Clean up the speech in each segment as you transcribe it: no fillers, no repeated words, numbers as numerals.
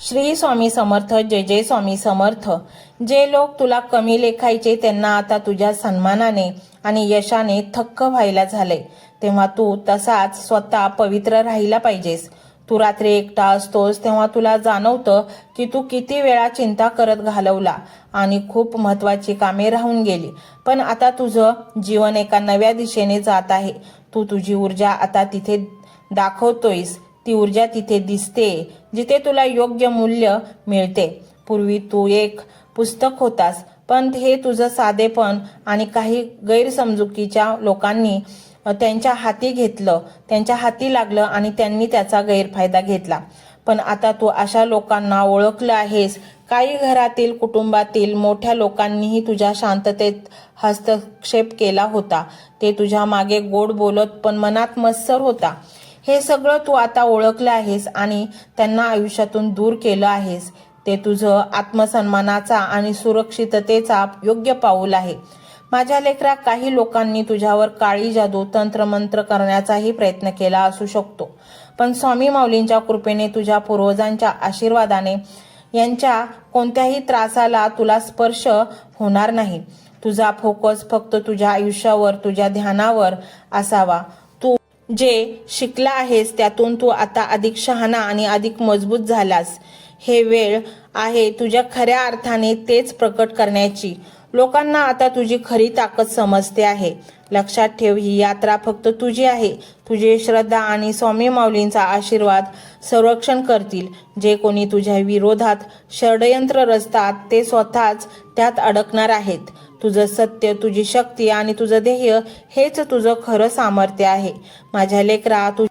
श्री स्वामी समर्थ. जय जय स्वामी समर्थ. जे लोक तुला कमी लेखायचे त्यांना आता तुझ्या सन्मानाने आणि यशाने थक्क व्हायला झाले, तेव्हा तू तसाच स्वतः पवित्र राहिला पाहिजेस. तू रात्री एकटा असतोस तेव्हा तुला जाणवतं की तू किती वेळा चिंता करत घालवला आणि खूप महत्वाची कामे राहून गेली. पण आता तुझं जीवन एका नव्या दिशेने जात आहे. तू तुझी ऊर्जा आता तिथे दाखवतोयस. ती ऊर्जा तिथे दिसते जिथे तुला योग्य मूल्य मिळते. पूर्वी तू एक पुस्तक होतास, पण हे तुझं साधेपण आणि काही गैरसमजुकीच्या लोकांनी त्यांच्या हाती लागलं आणि त्यांनी त्याचा गैरफायदा घेतला. पण आता तू अशा लोकांना ओळखलं आहेस. काही घरातील कुटुंबातील मोठ्या लोकांनीही तुझ्या शांततेत हस्तक्षेप केला होता. ते तुझ्या मागे गोड बोलत पण मनात मत्सर होता. हे सगळं तू आता ओळखलं आहेस आणि त्यांना आयुष्यातून दूर केलं आहेस. ते तुझं आत्मसन्मानाचा आणि सुरक्षिततेचा योग्य पाऊल आहे. माझ्या लेकरा, काही लोकांनी तुझ्यावर काळी जादू तंत्रमंत्र करण्याचाही प्रयत्न केला असू शकतो, पण स्वामी माऊलींच्या कृपेने, तुझ्या पूर्वजांच्या आशीर्वादाने यांच्या कोणत्याही त्रासाला तुला स्पर्श होणार नाही. तुझा फोकस फक्त तुझ्या आयुष्यावर, तुझ्या ध्यानावर असावा. तू जे शिकला आहेस त्यातून तू आता अधिक शहाणा आणि अधिक मजबूत झालास. हे वेळ आहे तुझ्या खऱ्या अर्थाने तेच प्रकट करण्याची. लोकांना आता तुझी खरी ताकद समजते आहे. लक्षात ठेव, ही यात्रा फक्त तुझी आहे. तुझी श्रद्धा आणि स्वामी माऊलींचा आशीर्वाद संरक्षण करतील. जे कोणी तुझ्या विरोधात षडयंत्र रचतात ते स्वतःच त्यात अडकणार आहेत. तुझं सत्य, तुझी शक्ती आणि तुझं ध्येय हेच तुझं खरं सामर्थ्य आहे. माझ्या लेकरा, तू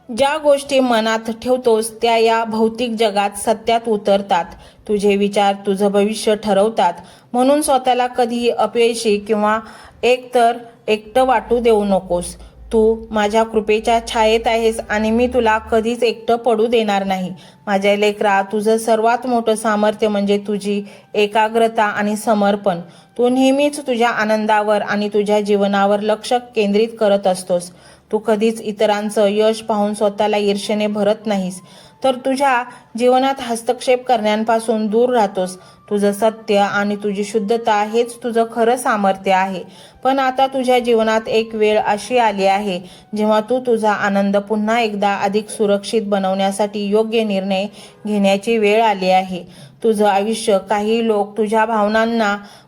ज्या गोष्टी मनात ठेवतोस त्या या भौतिक जगात सत्यात उतरतात. तुझे विचार तुझं भविष्य ठरवतात. म्हणून स्वतःला कधीही अपयशी किंवा एकटं वाटू देऊ नकोस. तू माझ्या कृपेच्या छायेत आहेस आणि मी तुला कधीच एकटं पडू देणार नाही. माझ्या लेकरा, तुझं सर्वात मोठं सामर्थ्य म्हणजे तुझी एकाग्रता आणि समर्पण. तू नेहमीच तुझ्या आनंदावर आणि तुझ्या जीवनावर लक्ष केंद्रित करत असतोस. तू कधीच इतरांचं यश पाहून स्वतःला ईर्ष्येने भरत नाहीस, तर तुझ्या जीवनात हस्तक्षेप करण्यापासून दूर राहतोस. तुझं सत्य आणि तुझी शुद्धता हेच तुझं खरं सामर्थ्य आहे. पण आता तुझ्या जीवनात एक वेळ अशी आली आहे जेव्हा तू तुझा आनंद पुन्हा एकदा अधिक सुरक्षित बनवण्यासाठी योग्य निर्णय घेण्याची वेळ आली आहे. तुझं आयुष्य, काही लोक तुझ्या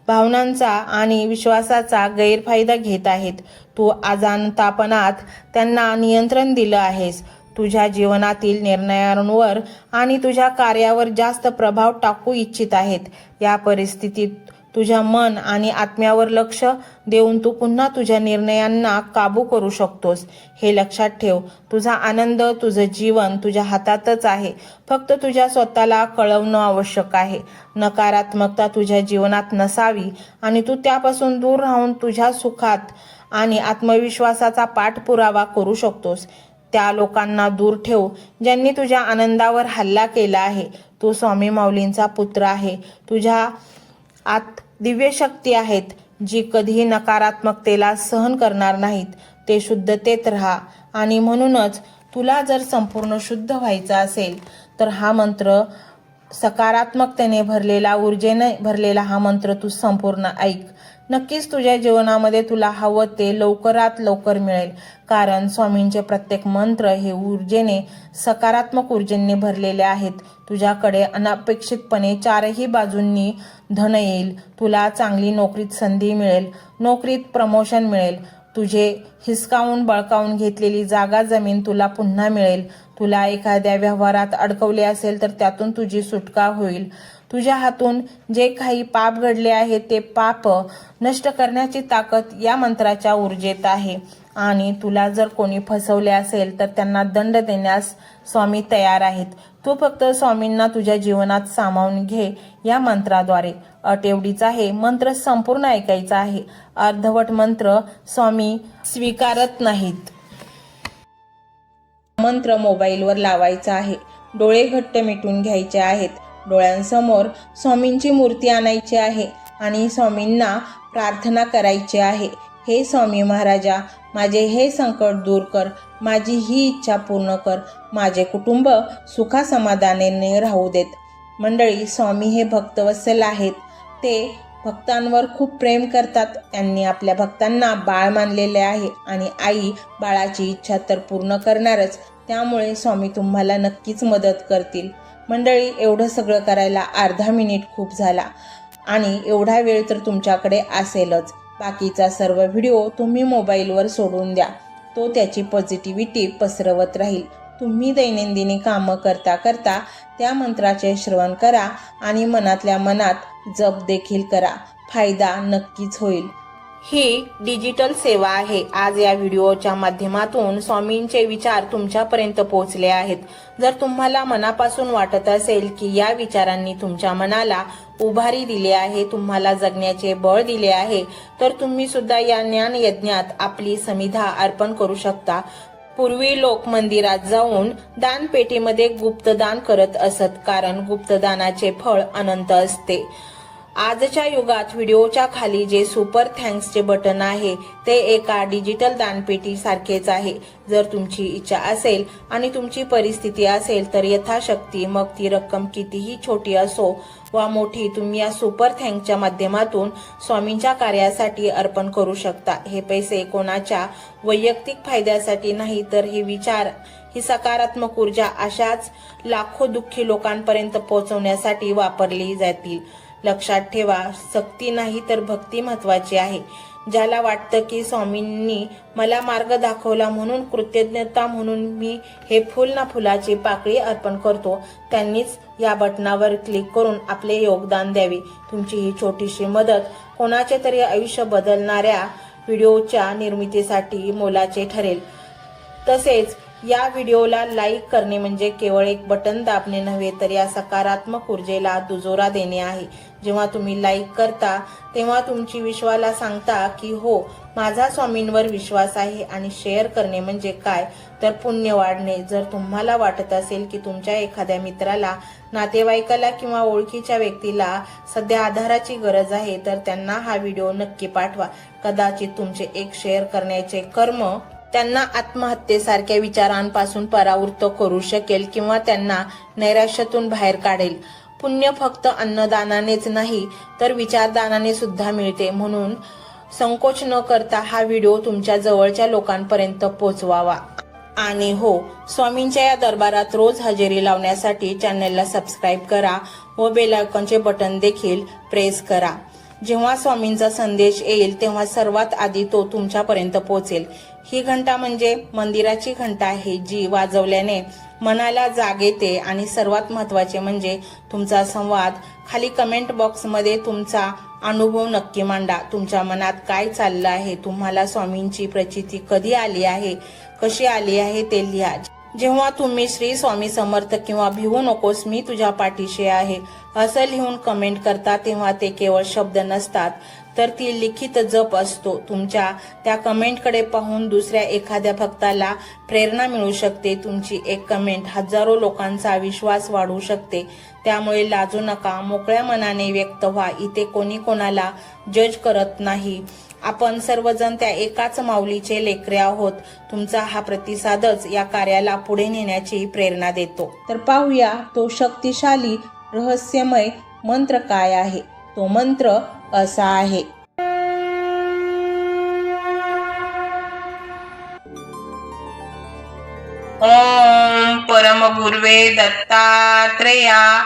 भावनांचा आणि विश्वासाचा गैरफायदा घेत आहेत. तू अजाणतापणात त्यांना नियंत्रण दिलं आहेस. तुझ्या जीवनातील निर्णयांवर आणि तुझ्या कार्यावर जास्त प्रभाव टाकू इच्छित आहेत. या परिस्थितीत तुझ्या मन आणि आत्म्यावर लक्ष देऊन तू पुन्हा तुझ्या निर्णयांना काबू करू शकतोस. हे लक्षात ठेव, तुझा आनंद, तुझं जीवन तुझ्या हातातच आहे. फक्त तुझ्या स्वतःला कळवणं आवश्यक आहे. नकारात्मकता तुझ्या जीवनात नसावी आणि तू त्यापासून दूर राहून तुझ्या सुखात आणि आत्मविश्वासाचा पाठपुरावा करू शकतोस. त्या लोकांना दूर ठेव ज्यांनी तुझ्या आनंदावर हल्ला केला आहे. तू स्वामी माऊलींचा पुत्र आहे. तुझ्या आत दिव्य शक्ती आहेत जी कधीही नकारात्मकतेला सहन करणार नाहीत. ते शुद्धतेत राहा. आणि म्हणूनच तुला जर संपूर्ण शुद्ध व्हायचं असेल तर हा मंत्र, सकारात्मकतेने भरलेला, ऊर्जेने भरलेला हा मंत्र तू संपूर्ण ऐक. नक्कीच तुझ्या जीवनामध्ये तुला हवं ते लवकरात लवकर मिळेल. कारण स्वामींचे प्रत्येक मंत्र हे ऊर्जेने, सकारात्मक ऊर्जेने भरलेले आहेत. तुझ्याकडे अनपेक्षितपणे चारही बाजूंनी धन येईल. तुला चांगली नोकरीत संधी मिळेल. नोकरीत प्रमोशन मिळेल. तुझे हिसकावून बळकावून घेतलेली जागा, जमीन तुला पुन्हा मिळेल. तुला एखाद्या व्यवहारात अडकवले असेल तर त्यातून तुझी सुटका होईल. तुझ्या हातून जे काही पाप घडले आहे ते पाप नष्ट करण्याची ताकद या मंत्राच्या ऊर्जेत आहे. आणि तुला जर कोणी फसवले असेल तर त्यांना दंड देण्यास स्वामी तयार आहेत. तू फक्त स्वामींना तुझ्या जीवनात सामावून घे या मंत्राद्वारे. अट एवढीच आहे, मंत्र संपूर्ण ऐकायचा आहे. अर्धवट मंत्र स्वामी स्वीकारत नाहीत. मंत्र मोबाईलवर लावायचा आहे. डोळे घट्ट मिटून घ्यायचे आहेत. डोळ्यांसमोर स्वामींची मूर्ती आणायची आहे आणि स्वामींना प्रार्थना करायची आहे. हे स्वामी महाराजा, माझे हे संकट दूर कर, माझी ही इच्छा पूर्ण कर, माझे कुटुंब सुखासमाधानाने राहू देत. मंडळी, स्वामी हे भक्तवत्सल आहेत. ते भक्तांवर खूप प्रेम करतात. त्यांनी आपल्या भक्तांना बाळ मानलेले आहे आणि आई बाळाची इच्छा तर पूर्ण करणारच. त्यामुळे स्वामी तुम्हाला नक्कीच मदत करतील. मंडळी, एवढं सगळं करायला अर्धा मिनिट खूप झाला आणि एवढा वेळ तर तुमच्याकडे असेलच. बाकीचा सर्व व्हिडिओ तुम्ही मोबाईलवर सोडून द्या. तो त्याची पॉझिटिव्हिटी पसरवत राहील. तुम्ही दैनंदिनी कामं करता करता त्या मंत्राचे श्रवण करा आणि मनातल्या मनात जप देखील करा. फायदा नक्कीच होईल. ही डिजिटल सेवा आहे. आज या व्हिडिओच्या माध्यमातून स्वामींचे विचार तुमच्यापर्यंत पोहोचले आहेत. जर तुम्हाला मनापासून वाटत असेल की या विचारांनी तुमच्या मनाला उभारी दिली आहे, तुम्हाला जगण्याचे बळ दिले आहे, तर तुम्ही सुद्धा या ज्ञान यज्ञात आपली समिधा अर्पण करू शकता. पूर्वी लोक मंदिरात जाऊन दानपेटीमध्ये गुप्तदान करत असत, कारण गुप्तदानाचे फळ अनंत असते. आजच्या युगात व्हिडिओच्या खाली जे सुपर थँक्सचे बटन आहे ते एका डिजिटल दानपेटी सारखेच आहे. जर तुमची इच्छा असेल आणि तुमची परिस्थिती असेल तर यथाशक्ती, मग ती रक्कम कितीही छोटी असो वा मोठी, तुम्ही या सुपर थँक्सच्या माध्यमातून स्वामींच्या कार्यासाठी अर्पण करू शकता. हे पैसे कोणाच्या वैयक्तिक फायद्यासाठी नाही, तर हे विचार, ही सकारात्मक ऊर्जा अशाच लाखो दुःखी लोकांपर्यंत पोहोचवण्यासाठी वापरली जातील. लक्षात ठेवा, सक्ती नाही तर भक्ती महत्वाची आहे. ज्याला वाटतं की स्वामींनी मला मार्ग दाखवला म्हणून कृतज्ञता म्हणून मी हे फुल ना फुलाची पाकळी अर्पण करतो, त्यांनीच या बटनावर क्लिक करून आपले योगदान द्यावे. तुमची ही छोटीशी मदत कोणाचे तरी आयुष्य बदलणाऱ्या व्हिडिओच्या निर्मितीसाठी मोलाचे ठरेल. तसेच या व्हिडिओला लाईक करणे म्हणजे केवळ एक बटन दाबणे नव्हे, तर या सकारात्मक ऊर्जेला दुजोरा देणे आहे. जेव्हा तुम्ही लाईक करता तेव्हा तुमची विश्वाला सांगता की हो, माझा स्वामींवर विश्वास आहे. आणि शेअर करणे म्हणजे काय, तर पुण्य वाढणे. जर तुम्हाला वाटत असेल की तुमच्या एखाद्या मित्राला, नातेवाईकाला किंवा ओळखीच्या व्यक्तीला सध्या आधाराची गरज आहे, तर त्यांना हा व्हिडिओ नक्की पाठवा. कदाचित तुमचे एक शेअर करण्याचे कर्म त्यांना आत्महत्येसारख्या विचारांपासून परावृत्त करू शकेल किंवा त्यांना नैराश्यातून बाहेर काढेल. पुण्य फक्त अन्नदानानेच नाही तर विचारदानाने सुद्धा मिळते. म्हणून संकोच न करता हा व्हिडिओ तुमच्या जवळच्या लोकांपर्यंत पोहोचवावा. आणि हो, स्वामींच्या या दरबारात रोज हजेरी लावण्यासाठी चॅनलला सबस्क्राईब करा व बेल आयकॉनचे बटन देखील प्रेस करा. जेव्हा स्वामींचा संदेश येईल तेव्हा सर्वात आधी तो तुमच्यापर्यंत पोहोचेल. ही घंटा म्हणजे मंदिराची घंटा आहे, जी वाजवल्याने मनाला जाग येते. आणि सर्वात महत्त्वाचे म्हणजे तुमचा संवाद. खाली कमेंट बॉक्समध्ये तुमचा अनुभव नक्की मांडा. तुमच्या मनात काय चाललं आहे, तुम्हाला स्वामींची प्रचिती कधी आली आहे, कशी आली आहे ते लिहा. जेव्हा तुम्ही श्री स्वामी समर्थ किंवा भिवू नकोस मी तुझ्या पाठीशी आहे असं लिहून कमेंट करता, तेव्हा ते केवळ शब्द नसतात, तर ती लिखित जप असतो. तुमच्या त्या कमेंटकडे पाहून दुसऱ्या एखाद्या भक्ताला प्रेरणा मिळू शकते. तुमची एक कमेंट हजारो लोकांचा विश्वास वाढवू शकते. त्यामुळे लाजू नका, मोकळ्या मनाने व्यक्त व्हा. इथे कोणी कोणाला जज करत नाही. आपण सर्वजण त्या एकाच माऊलीचे लेकरे आहोत. तुमचा हा प्रतिसादच या कार्याला पुढे नेण्याची प्रेरणा देतो. तर पाहूया तो शक्तिशाली रहस्यमय मंत्र काय आहे. तो मंत्र असा आहे. ओम परम गुरुवे दत्तात्रेया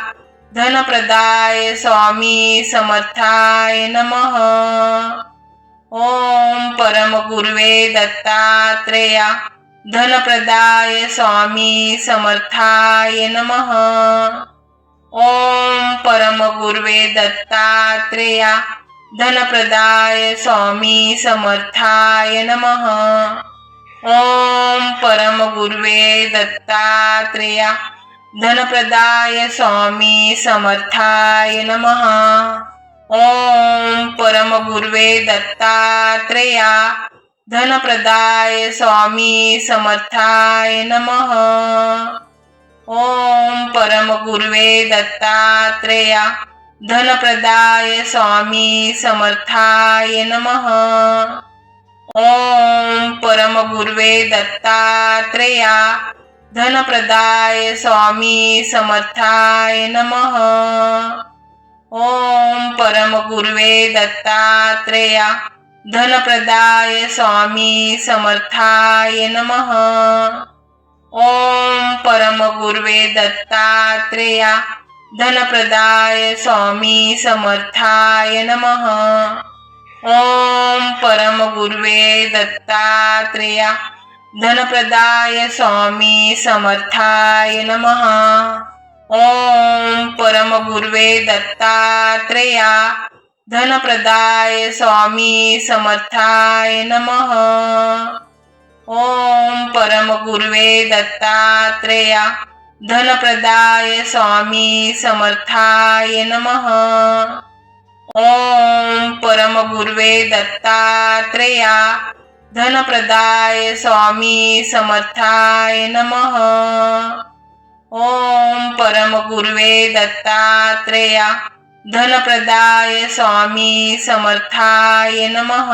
धनप्रदाय स्वामी समर्थाय नमः. ओम परम गुरुवे दत्तात्रेया धनप्रदाय स्वामी समर्थाय नमः. ओम परम गुरुवे दत्तात्रेया धनप्रदाय स्वामी समर्थाय नमः. ओम परम गुरुवे दत्तात्रेया धनप्रदाय स्वामी समर्थाय नमः. ओम परम गुरुवे दत्तात्रेया धनप्रदाय स्वामी समर्थाय नमः. ओम परम गुरुवे दत्तात्रेया धनप्रदाय स्वामी समर्थाय नमः. ओम परमगुर्वे दत्तात्रेया धनप्रदाय स्वामी समर्थाय नमः। ओम परमगुर्वे दत्तात्रेया धनप्रदाय स्वामी समर्थाय नमः। ओम परमगुर्वे दत्तात्रेया धनप्रदाय स्वामी समर्थाय नमः। ओम परमगुर्वे दत्तात्रेया धनप्रदाय स्वामी समर्थाय नमः। ओम परमगुर्वे दत्तात्रेया धनप्रदाय स्वामी समर्थाय नमः। ओम परमगुर्वे दत्तात्रेया धनप्रदाय स्वामी समर्थाय नमः। ओम परमगुर्वे दत्तात्रेया धनप्रदाय स्वामी समर्थाय नमः। ओम परमगुर्वे दत्तात्रेया धनप्रदाय स्वामी समर्थाय नमः।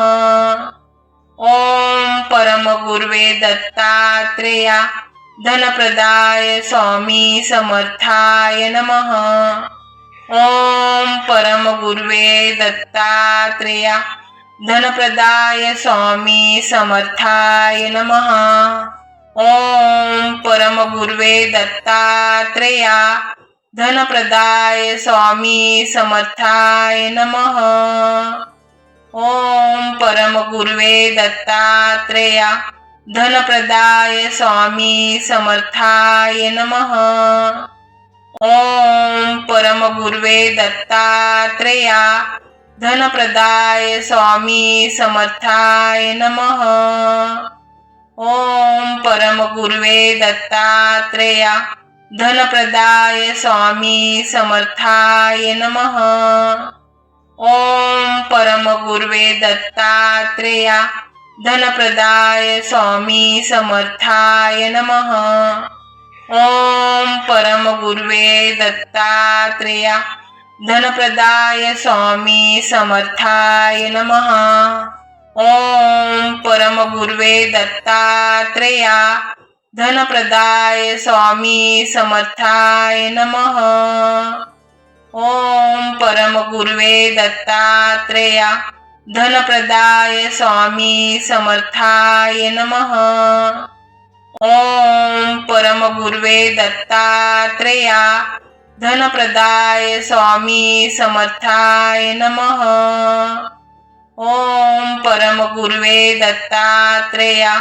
ओम परमगुर्वे दत्तात्रेया धनप्रदाय स्वामी समर्थाय नमः। ओम परमगुर्वे दत्तात्रेया धनप्रदाय स्वामी समर्थाय नमः। ओम परमगुर्वे दत्तात्रेया धनप्रदाय स्वामी समर्थाय नमः। ओम परमगुर्वे दत्तात्रेया धनप्रदाय स्वामी समर्थाय नमः। ओम परमगुर्वे दत्तात्रेया धनप्रदाय स्वामी समर्थाय नमः। ओम परमगुर्वे दत्तात्रेया धनप्रदाय स्वामी समर्थाय नमः। ओम परमगुर्वे दत्तात्रेया धनप्रदाय स्वामी समर्थाय नमः। ओम परमगुर्वे दत्तात्रेया धनप्रदाय स्वामी समर्थाय नमः। ओम परमगुर्वे दत्तात्रेया धनप्रदाय स्वामी समर्थाय नमः। ओम परमगुर्वे दत्तात्रेया धनप्रदाय स्वामी समर्थाय नमः। ओम परमगुर्वे दत्तात्रेया धनप्रदाय स्वामी समर्थाय नमः। ओम परमगुर्वे दत्तात्रेया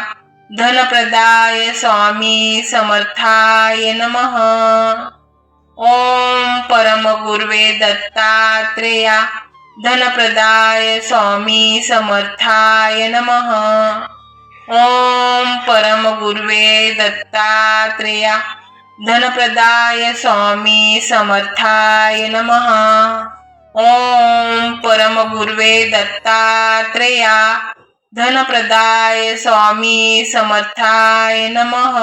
धनप्रदाय स्वामी समर्थाय नमः। ओम परमगुर्वे दत्तात्रेया धनप्रदाय स्वामी समर्थाय नमः। ओम परमगुर्वे दत्तात्रेया धनप्रदाय स्वामी समर्थाय नमः। ओम परमगुर्वे दत्तात्रेया धनप्रदाय स्वामी समर्थाय नमः।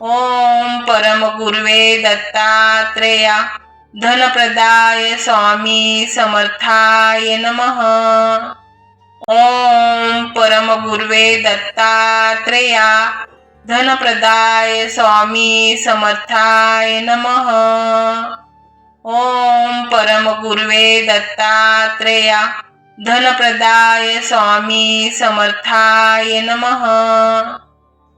ओम परमगुर्वे दत्तात्रेया धनप्रदाय स्वामी समर्थाय नमः। ओम परमगुर्वे दत्तात्रेया धनप्रदाय स्वामी समर्थाय नमः। ओम परमगुर्वे दत्तात्रेया धनप्रदाय स्वामी समर्थाय नमः।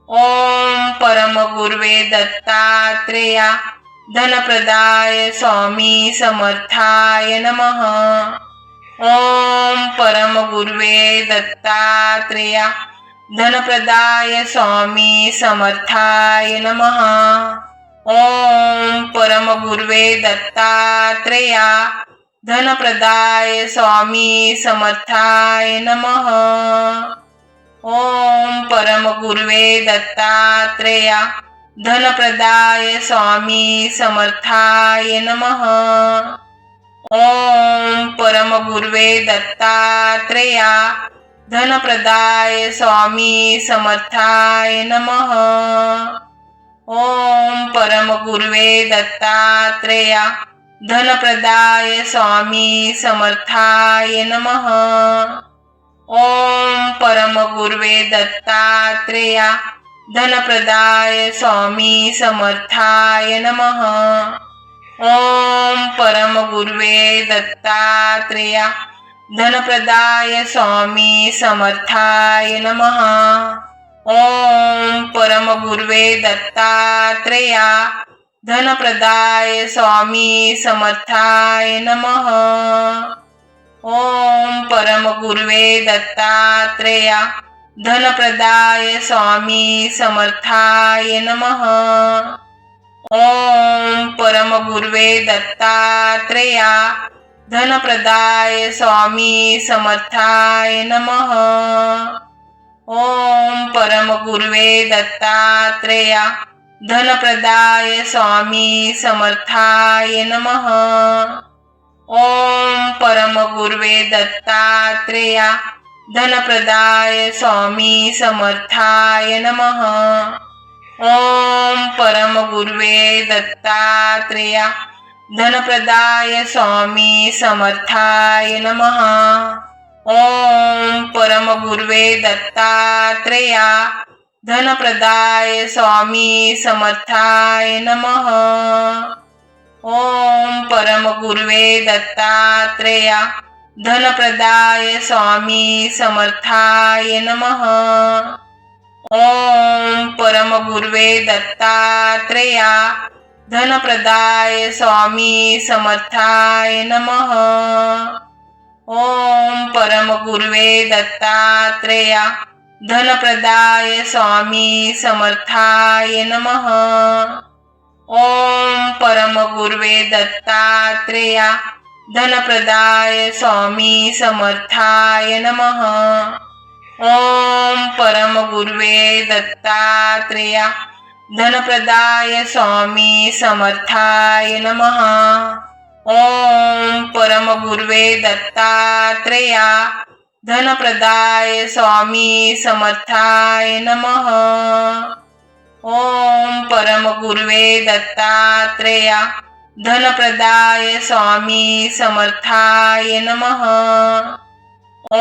ओम परमगुर्वे दत्तात्रेया धनप्रदाय स्वामी समर्थाय नमः। ओम परमगुर्वे दत्तात्रेया धनप्रदाय स्वामी समर्थाय नमः। ओम परमगुर्वे दत्तात्रेया धनप्रदाय स्वामी समर्थाय नमः। ओम परमगुर्वे दत्तात्रेया धनप्रदाय स्वामी समर्थाय नमः। ओम परमगुर्वे दत्तात्रेया धनप्रदाय स्वामी समर्थाय नमः। ओम परमगुर्वे दत्तात्रेया धनप्रदाय स्वामी समर्थाय नमः। ओम परमगुर्वे दत्तात्रेया धनप्रदाय स्वामी समर्थाय नमः। ओम परमगुर्वे दत्तात्रेया धनप्रदाय स्वामी समर्थाय नमः। ओम परमगुर्वे दत्तात्रेया धनप्रदाय स्वामी समर्थाय नमः। ओम परमगुर्वे दत्तात्रेया धनप्रदाय स्वामी समर्थाय नमः। ओम परमगुर्वे दत्तात्रेया धनप्रदाय स्वामी समर्थाय नमः। ओम परमगुर्वे दत्तात्रेया धनप्रदाय स्वामी समर्थाय नमः। ओम परमगुर्वे दत्तात्रेया धनप्रदाय स्वामी समर्थाय नमः। ओम परमगुर्वे दत्तात्रेया धनप्रदाय स्वामी समर्थाय नमः। ओम परमगुर्वे दत्तात्रेया धनप्रदाय स्वामी समर्थाय नमः। ओम परमगुर्वे दत्तात्रेया धनप्रदाय स्वामी समर्थाय नमः। ओम परमगुर्वे दत्तात्रेया धनप्रदाय स्वामी समर्थाय नमः। ओम परमगुर्वे दत्तात्रेया धनप्रदाय स्वामी समर्थाय नमः। ओम परमगुर्वे दत्तात्रेया धनप्रदाय स्वामी समर्थाय नमः। ओम परमगुर्वे दत्तात्रेया धनप्रदाय स्वामी समर्थाय नमः। ओम परमगुर्वे दत्तात्रेया धनप्रदाय स्वामी समर्थाय नमः। ओम परमगुर्वे दत्तात्रेया धनप्रदाय स्वामी समर्थाय नमः।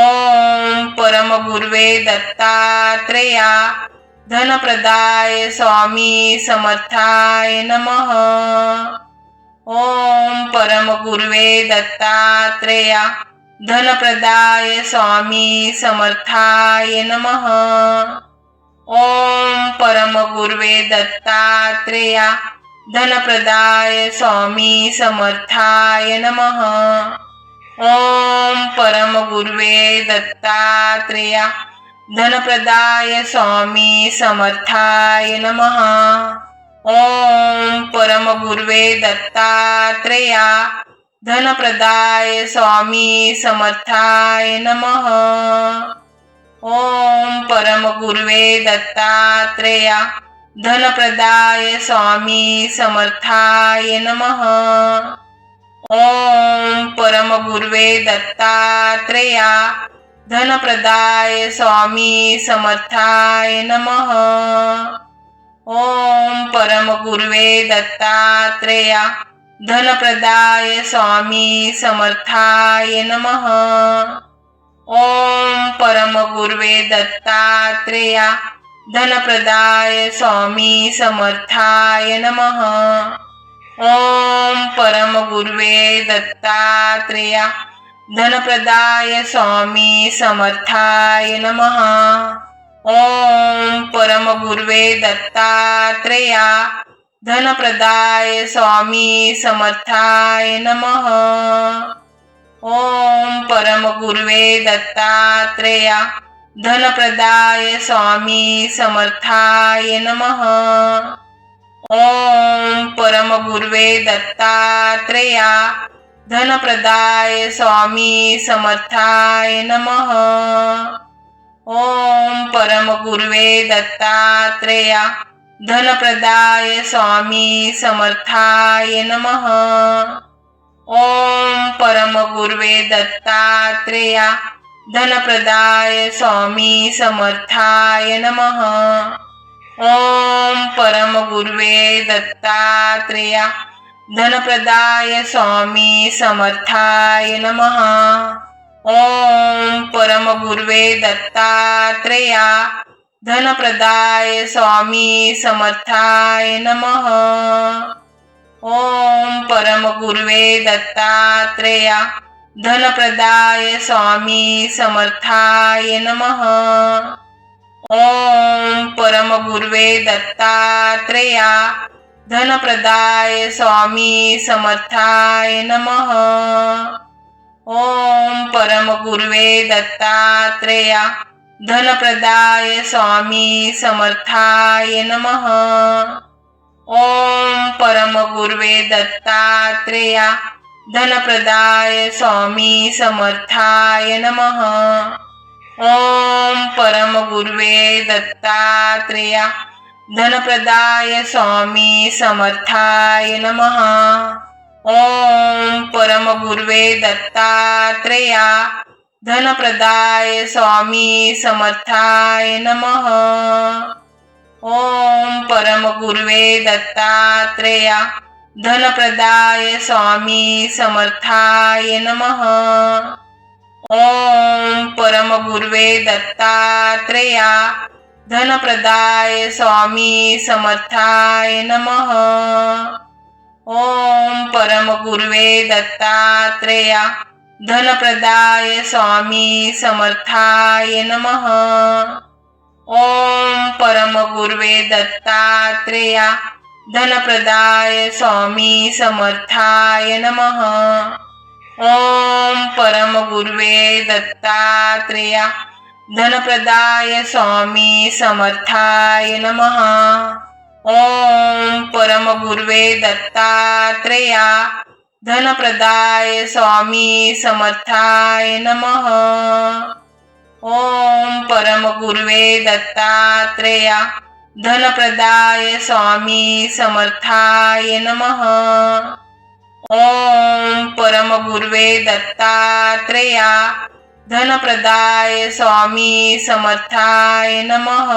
ओम परमगुर्वे दत्तात्रेया धनप्रदाय स्वामी समर्थाय नमः। ओम परमगुर्वे दत्तात्रेया धनप्रदाय स्वामी समर्थाय नमः। ओम परमगुर्वे दत्तात्रेया धनप्रदाय स्वामी समर्थाय नमः। ओम परमगुर्वे दत्तात्रेया धनप्रदाय स्वामी समर्थाय नमः। ओम परमगुर्वे दत्तात्रेया धनप्रदाय स्वामी समर्थाय नमः। ओम परमगुर्वे दत्तात्रेया धनप्रदाय स्वामी समर्थाय नमः। ओम परमगुर्वे दत्तात्रेया धनप्रदाय स्वामी समर्थाय नमः। ओम परमगुर्वे दत्तात्रेया धनप्रदाय स्वामी समर्थाय नमः। ओम परमगुर्वे दत्तात्रेया धनप्रदाय स्वामी समर्थाय नमः। ओम परमगुर्वे दत्तात्रेया धनप्रदाय स्वामी समर्थाय नमः। ओम परमगुर्वे दत्तात्रेया धनप्रदाय स्वामी समर्थाय नमः। ओम परमगुर्वे दत्तात्रेया धनप्रदाय स्वामी समर्थाय नमः। ओम परमगुर्वे दत्तात्रेया धनप्रदाय स्वामी समर्थाय नमः। ओम परमगुर्वे दत्तात्रेया धनप्रदाय स्वामी समर्थाय नमः। ओम परमगुर्वे दत्तात्रेया धनप्रदाय स्वामी समर्थाय नमः। ओम परमगुर्वे दत्तात्रेया धनप्रदाय स्वामी समर्थाय नमः। ओम परमगुरुवे दत्तात्रेया धनप्रदाय स्वामी समर्थाय नमः। ओम परमगुरुवे दत्तात्रेया धनप्रदाय स्वामी समर्थाय नमः। ओम परमगुरुवे दत्तात्रेया धनप्रदाय स्वामी समर्थाय नमः। ओम परमगुरुवे दत्तात्रेया धनप्रदाय स्वामी समर्थाय नमः। ओम परमगुरुवे दत्तात्रेया धनप्रदाय स्वामी समर्थाय नमः। ओम परमगुरुवे दत्तात्रेया धनप्रदाय स्वामी समर्थाय नमः। ओम परमगुरुवे दत्तात्रेया धनप्रदाय स्वामी समर्थाय नमः। ओम परमगुरुवे दत्तात्रेया धनप्रदाय स्वामी समर्थाय नमः। ओम परमगुरुवे दत्तात्रेया धनप्रदाय स्वामी समर्थाय नमः। ओम परमगुरुवे दत्तात्रेया धनप्रदाय स्वामी समर्थाय नमः। ओम परमगुरुवे दत्तात्रेया धनप्रदाय स्वामी समर्थाय नमः। ओम परमगुरुवे दत्तात्रेया धनप्रदाय स्वामी समर्थाय नमः। ओम परमगुरुवे दत्तात्रेया धनप्रदाय स्वामी समर्थाय नमः। ओम परमगुरुवे दत्तात्रेया धनप्रदाय स्वामी समर्थाय नमः। ओम परमगुरुवे दत्तात्रेया धनप्रदाय स्वामी समर्थाय नमः।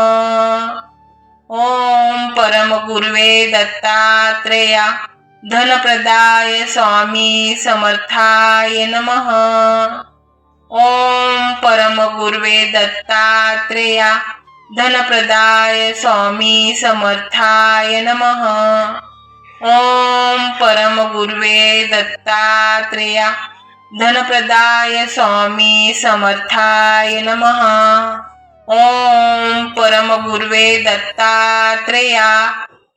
ओम परमगुरुवे दत्तात्रेया धनप्रदाय स्वामी समर्थाय नमः। ओम परमगुरुवे दत्तात्रेया धनप्रदाय स्वामी समर्थाय नमः। ओम परमगुरुवे दत्तात्रेया धनप्रदाय स्वामी समर्थाय नमः। ओम परमगुरुवे दत्तात्रेया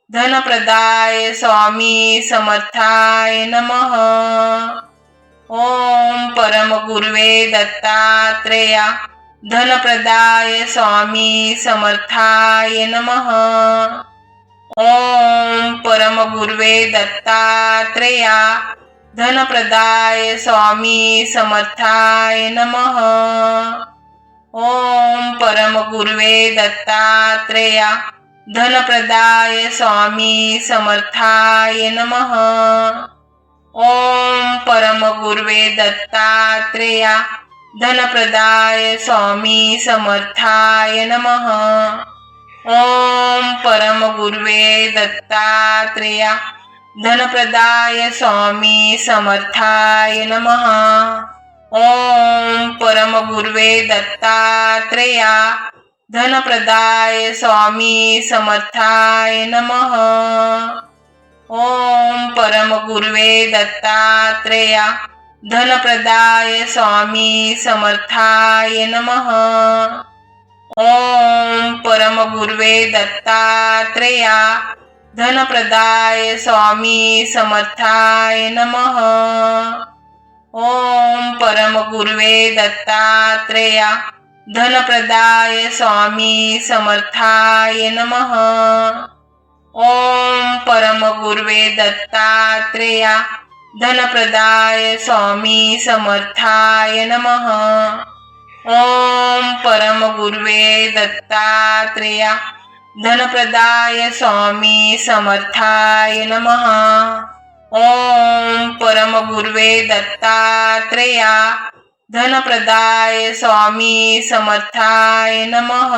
धनप्रदाय स्वामी समर्थाय नमः। ओम परमगुरुवे दत्तात्रेया धनप्रदाय स्वामी समर्थाय नमः। ओम परमगुरुवे दत्तात्रेया धनप्रदाय स्वामी समर्थाय नमः। ओम परमगुरुवे दत्तात्रेया धनप्रदाय स्वामी समर्थाय नमः। ओम परमगुरुवे दत्तात्रेया धनप्रदाय स्वामी समर्थाय नमः। ओम परमगुरुवे दत्तात्रेया धनप्रदाय स्वामी समर्थाय नमः। ओम परमगुरुवे दत्तात्रेया धनप्रदाय स्वामी समर्थाय नमः। ओम परमगुरुवे दत्तात्रेया धनप्रदाय स्वामी समर्थाय नमः। ओम परमगुरुवे दत्तात्रेया धनप्रदाय स्वामी समर्थाय नमः। ओम परमगुरुवे दत्तात्रेया धनप्रदाय स्वामी समर्थाय नमः। ओम परमगुरुवे दत्तात्रेया धनप्रदाय स्वामी समर्थाय नमः। ओम परमगुरुवे दत्तात्रेया धनप्रदाय स्वामी समर्थाय नमः। ओम परमगुरुवे दत्तात्रेया धनप्रदाय स्वामी समर्थाय नमः।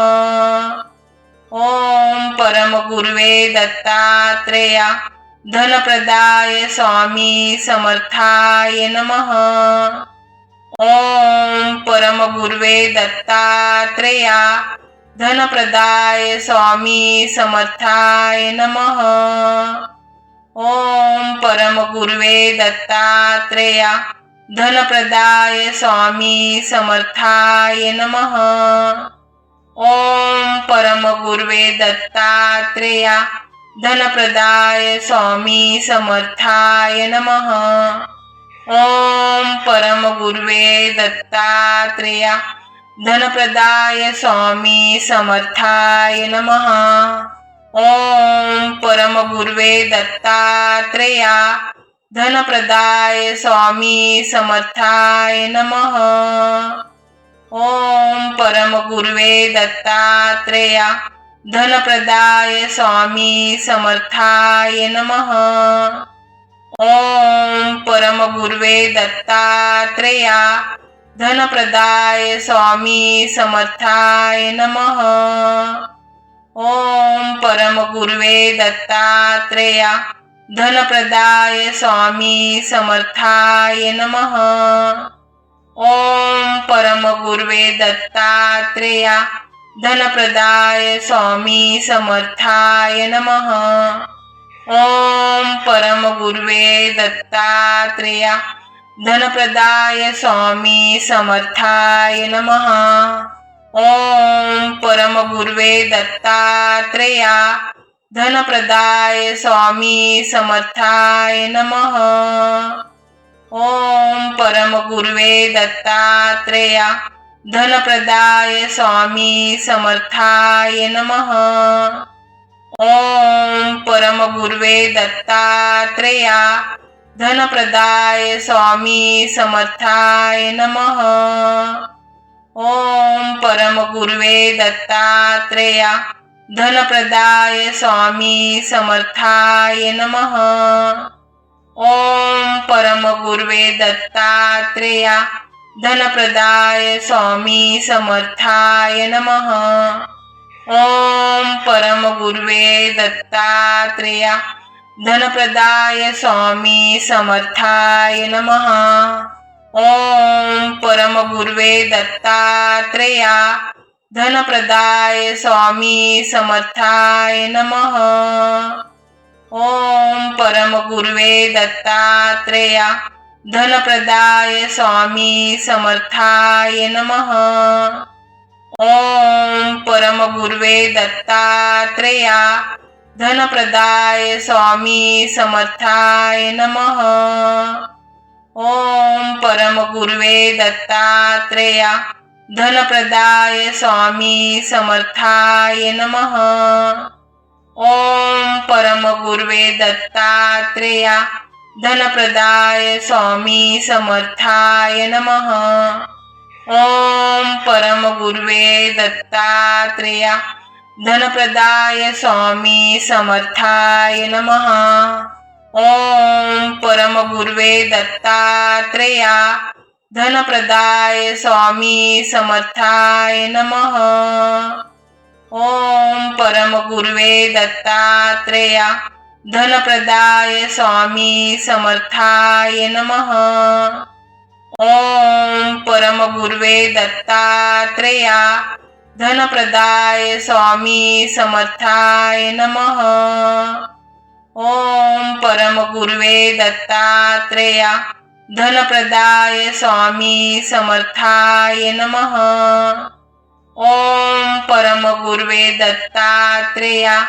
ओम परमगुरुवे दत्तात्रेया धनप्रदाय स्वामी समर्थाय नमः। ओम परमगुर्वे दत्तात्रेया धनप्रदाय स्वामी समर्थाय नमः। ओम परमगुर्वे दत्तात्रेया धनप्रदाय स्वामी समर्थाय नमः। ओम परमगुर्वे दत्तात्रेया धनप्रदाय स्वामी समर्थाय नमः। ओम परमगुर्वे दत्तात्रेया धनप्रदाय स्वामी समर्थाय नमः। ओम परमगुर्वे दत्तात्रेया धनप्रदाय स्वामी समर्थाय नमः। ओम परमगुर्वे दत्तात्रेया धनप्रदाय स्वामी समर्थाय नमः। ओम परमगुर्वे दत्तात्रेया धनप्रदाय स्वामी समर्थाय नमः। ओम परमगुर्वे दत्तात्रेया धनप्रदाय स्वामी समर्थाय नमः। ओम परमगुर्वे दत्तात्रेया धनप्रदाय स्वामी समर्थाय नमः। ओम परमगुर्वे दत्तात्रेया धनप्रदाय स्वामी समर्थाय नमः। ओम परमगुर्वे दत्तात्रेया धनप्रदाय स्वामी समर्थाय नमः। ओम परमगुर्वे दत्तात्रेया धनप्रदाय स्वामी समर्थाय नमः। ओम परमगुर्वे दत्तात्रेया धनप्रदाय स्वामी समर्थाय नमः। ओम परमगुर्वे दत्तात्रेया धनप्रदाय स्वामी समर्थाय नमः। ओम परमगुर्वे दत्तात्रेया धनप्रदाय स्वामी समर्थाय नमः। ओम परमगुर्वे दत्तात्रेया धनप्रदाय स्वामी समर्थाय नमः। ओम परमगुर्वे दत्तात्रेया धनप्रदाय स्वामी समर्थाय नमः। ओम परमगुर्वे दत्तात्रेया धनप्रदाय स्वामी समर्थाय नमः। ओम परमगुर्वे दत्तात्रेया धनप्रदाय स्वामी समर्थाय नमः। ओम परमगुर्वे दत्तात्रेया धनप्रदाय स्वामी समर्थाय नमः। ओम परमगुर्वे दत्तात्रेया धनप्रदाय स्वामी समर्थाय नमः। ओम परमगुर्वे दत्तात्रेया धनप्रदाय स्वामी समर्थाय नमः। ओम परमगुर्वे दत्तात्रेया धनप्रदाय स्वामी समर्थाय नमः। ओम परमगुर्वे दत्तात्रेया धनप्रदाय स्वामी समर्थाय नमः। ओम परमगुर्वे दत्तात्रेया धनप्रदाय स्वामी समर्थाय नमः। ओम परमगुर्वे दत्तात्रेया धनप्रदाय स्वामी समर्थाय नमः। ओम परमगुर्वे दत्तात्रेया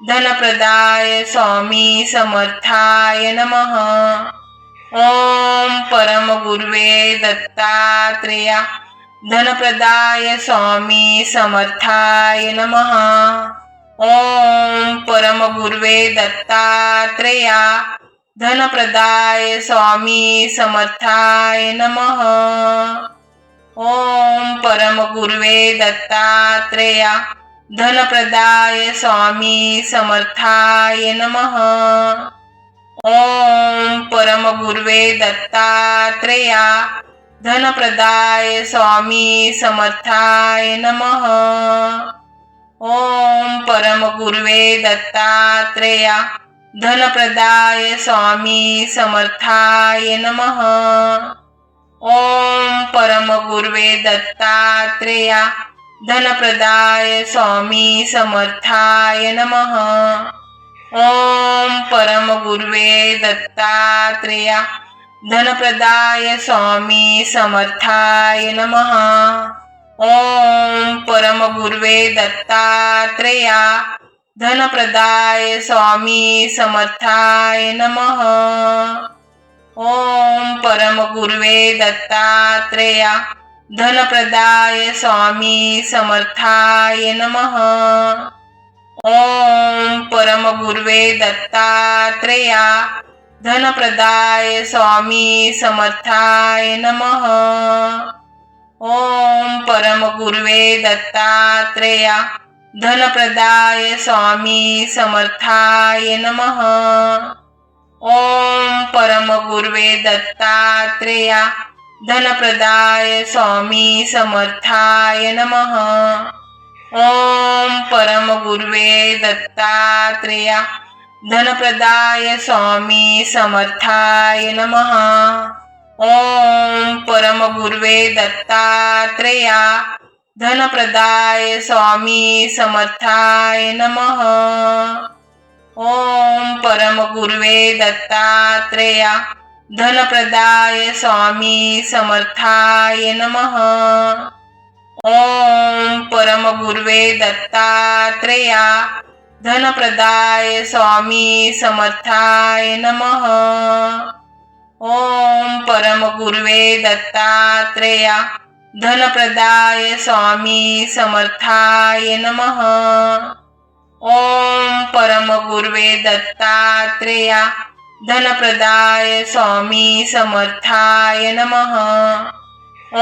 धनप्रदाय स्वामी समर्थाय नमः। ओम परमगुर्वे दत्तात्रेया धनप्रदाय स्वामी समर्थाय नमः। ओम परमगुर्वे दत्तात्रेया धनप्रदाय स्वामी समर्थाय नमः। ओम परमगुर्वे दत्तात्रेया धनप्रदाय स्वामी समर्थाय नमः। ओम परमगुर्वे दत्तात्रेया धनप्रदाय स्वामी समर्थाय नमः। ओम परमगुर्वे दत्तात्रेया धनप्रदाय स्वामी समर्थाय नमः। ओम परमगुर्वे दत्तात्रेया धनप्रदाय स्वामी समर्थाय नमः। ओम परमगुर्वे दत्तात्रेया धनप्रदाय स्वामी समर्थाय नमः। ओम परमगुर्वे दत्तात्रेया धनप्रदाय स्वामी समर्थाय नमः। ओम परमगुर्वे दत्तात्रेया धनप्रदाय स्वामी समर्थाय नमः। ओम परमगुर्वे दत्तात्रेया धनप्रदाय स्वामी समर्थाय नमः। ओम परमगुर्वे दत्तात्रेया धनप्रदाय स्वामी समर्थाय नमः। ओम परमगुर्वे दत्तात्रेया धनप्रदाय स्वामी समर्थाय नमः। ओम परमगुर्वे दत्तात्रेया धनप्रदाय स्वामी समर्थाय नमः। ओम परमगुर्वे दत्तात्रेया धनप्रदाय स्वामी समर्थाय नमः। ओम परमगुर्वे दत्तात्रेया धनप्रदाय स्वामी समर्थाय नमः। ओम परमगुर्वे दत्तात्रेया धनप्रदाय स्वामी समर्थाय नमः। ओम परमगुर्वे दत्तात्रेया धनप्रदाय स्वामी समर्थाय नमः। ओम परमगुर्वे दत्तात्रेया धनप्रदाय स्वामी समर्थाय नमः।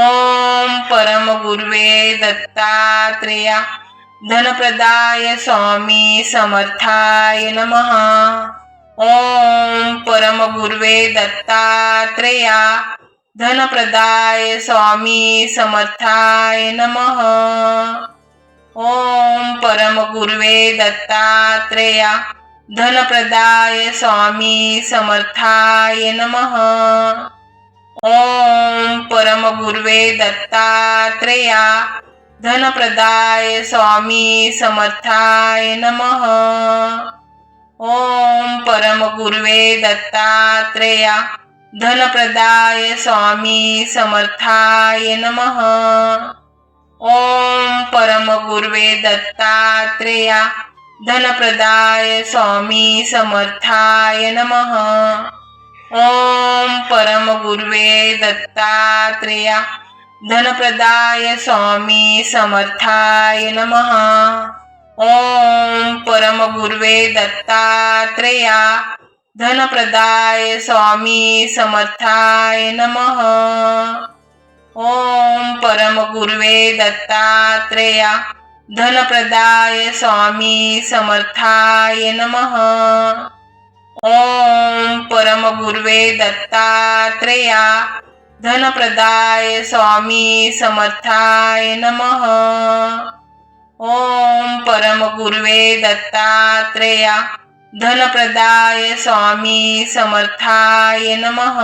ओम परमगुर्वे दत्तात्रेया धनप्रदाय स्वामी समर्थाय नमः। ओम परमगुर्वे दत्तात्रेया धनप्रदाय स्वामी समर्थाय नमः। ओम परमगुर्वे दत्तात्रेया धनप्रदाय स्वामी समर्थाय नमः। ओम परमगुर्वे दत्तात्रेया धनप्रदाय स्वामी समर्थाय नमः। ओम परमगुर्वे दत्तात्रेया धनप्रदाय स्वामी समर्थाय नमः। ओम परमगुर्वे दत्तात्रेया धनप्रदाय स्वामी समर्थाय नमः। ओम परमगुर्वे दत्तात्रेया धनप्रदाय स्वामी समर्थाय नमः। ओम परमगुर्वे दत्तात्रेया धनप्रदाय स्वामी समर्थाय नमः। ओम परमगुर्वे दत्तात्रेया धनप्रदाय स्वामी समर्थाय नमः। ओम परमगुर्वे दत्तात्रेया धनप्रदाय स्वामी समर्थाय नमः। ओम परमगुर्वे दत्तात्रेया धनप्रदाय स्वामी समर्थाय नमः।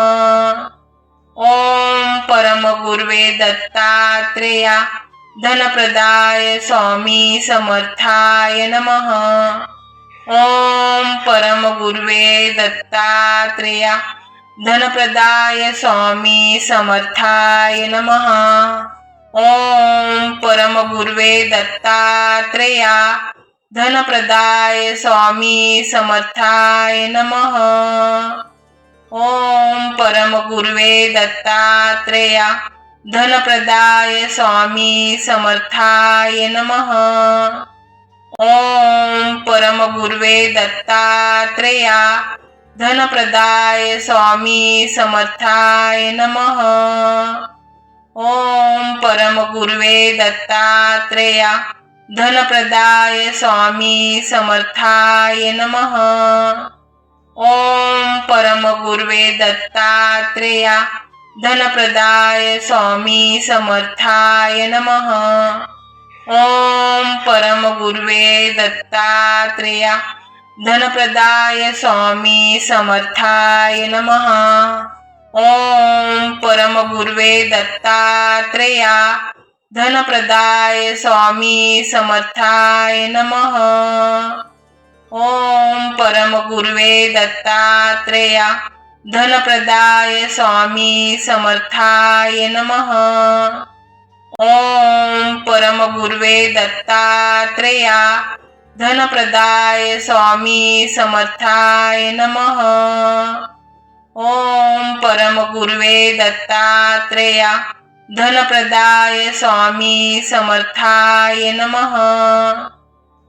ओम परमगुर्वे दत्तात्रेया धनप्रदाय स्वामी समर्थाय नमः। ओम परमगुर्वे दत्तात्रेया धनप्रदाय स्वामी समर्थाय नमः। ओम परमगुर्वे दत्तात्रेया धनप्रदाय स्वामी समर्थाय नमः। ओम परमगुर्वे दत्तात्रेया धनप्रदाय स्वामी समर्थाय नमः। ओम परमगुर्वे दत्तात्रेया धनप्रदाय स्वामी समर्थाय नमः। ओम परमगुर्वे दत्तात्रेया धनप्रदाय स्वामी समर्थाय नमः। ओम परमगुर्वे दत्तात्रेया धनप्रदाय स्वामी समर्थाय नमः। ओम परमगुर्वे दत्तात्रेया धनप्रदाय स्वामी समर्थाय नमः। ओम परमगुरुवे दत्तात्रेया धनप्रदाय स्वामी समर्थाय नमः। ओम परमगुरुवे दत्तात्रेया धनप्रदाय स्वामी समर्थाय नमः। ओम परमगुरुवे दत्तात्रेया धनप्रदाय स्वामी समर्थाय नमः। ओम परमगुरुवे दत्तात्रेया धनप्रदाय स्वामी समर्थाय नमः।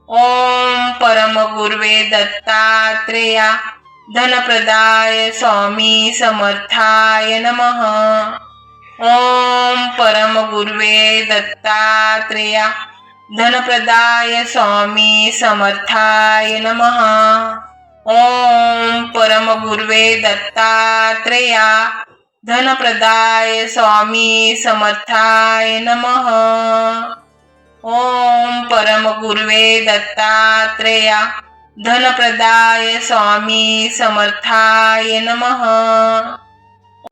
ओम परमगुरुवे दत्तात्रेया धनप्रदाय स्वामी समर्थाय नमः। ओम परमगुरुवे दत्तात्रेया धनप्रदाय स्वामी समर्थाय नमः। ओम परमगुरुवे दत्तात्रेया धनप्रदाय स्वामी समर्थाय नमः। ओम परमगुरुवे दत्तात्रेया धनप्रदाय स्वामी समर्थाय नमः।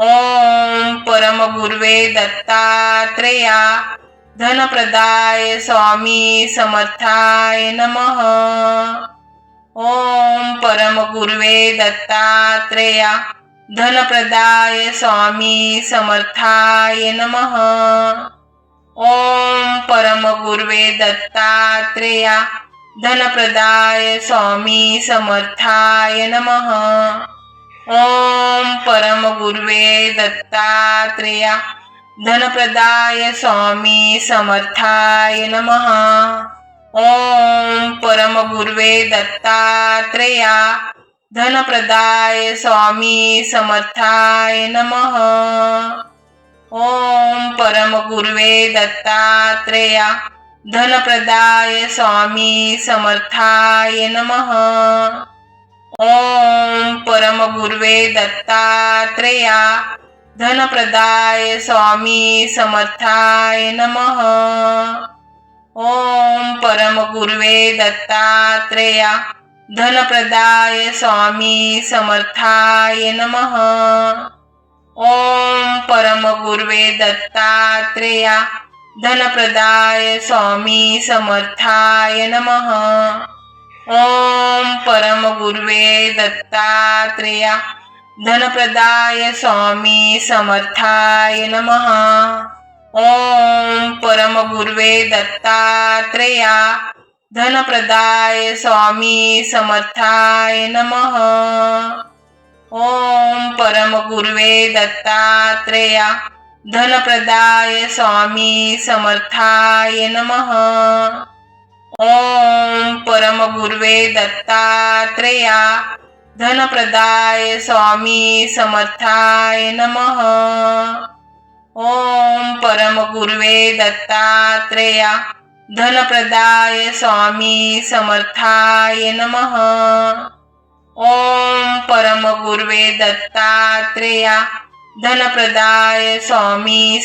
ओम परमगुरुवे दत्तात्रेया धनप्रदाय स्वामी समर्थाय नमः। ओम परमगुरुवे दत्तात्रेया धनप्रदाय स्वामी समर्थाय नमः। ओम परमगुरुवे दत्तात्रेया धनप्रदाय स्वामी समर्थाय नमः। ओम परमगुरुवे दत्तात्रेया धनप्रदाय स्वामी समर्थाय नमः। ओम परमगुरुवे दत्तात्रेया धनप्रदाय स्वामी समर्थाय नमः। ओम परमगुरुवे दत्तात्रेया धनप्रदाय स्वामी समर्थाय नमः। ओम परमगुरुवे दत्तात्रेया धनप्रदाय स्वामी समर्थाय नमः। ओम परमगुरुवे दत्तात्रेया धनप्रदाय स्वामी समर्थाय नमः। ओम परमगुरुवे दत्तात्रेया धनप्रदाय स्वामी समर्थाय नमः। ओम परमगुरुवे दत्तात्रेया धनप्रदाय स्वामी समर्थाय नमः। ओम परमगुरुवे दत्तात्रेया धनप्रदाय स्वामी समर्थाय नमः। ओम परमगुरुवे दत्तात्रेया धनप्रदाय स्वामी समर्थाय नमः। ओम परमगुरुवे दत्तात्रेया धनप्रदाय स्वामी समर्थाय नमः। ओम परमगुरुवे दत्तात्रेया धनप्रदाय स्वामी समर्थाय नमः। ओम परमगुरुवे दत्तात्रेया धनप्रदाय स्वामी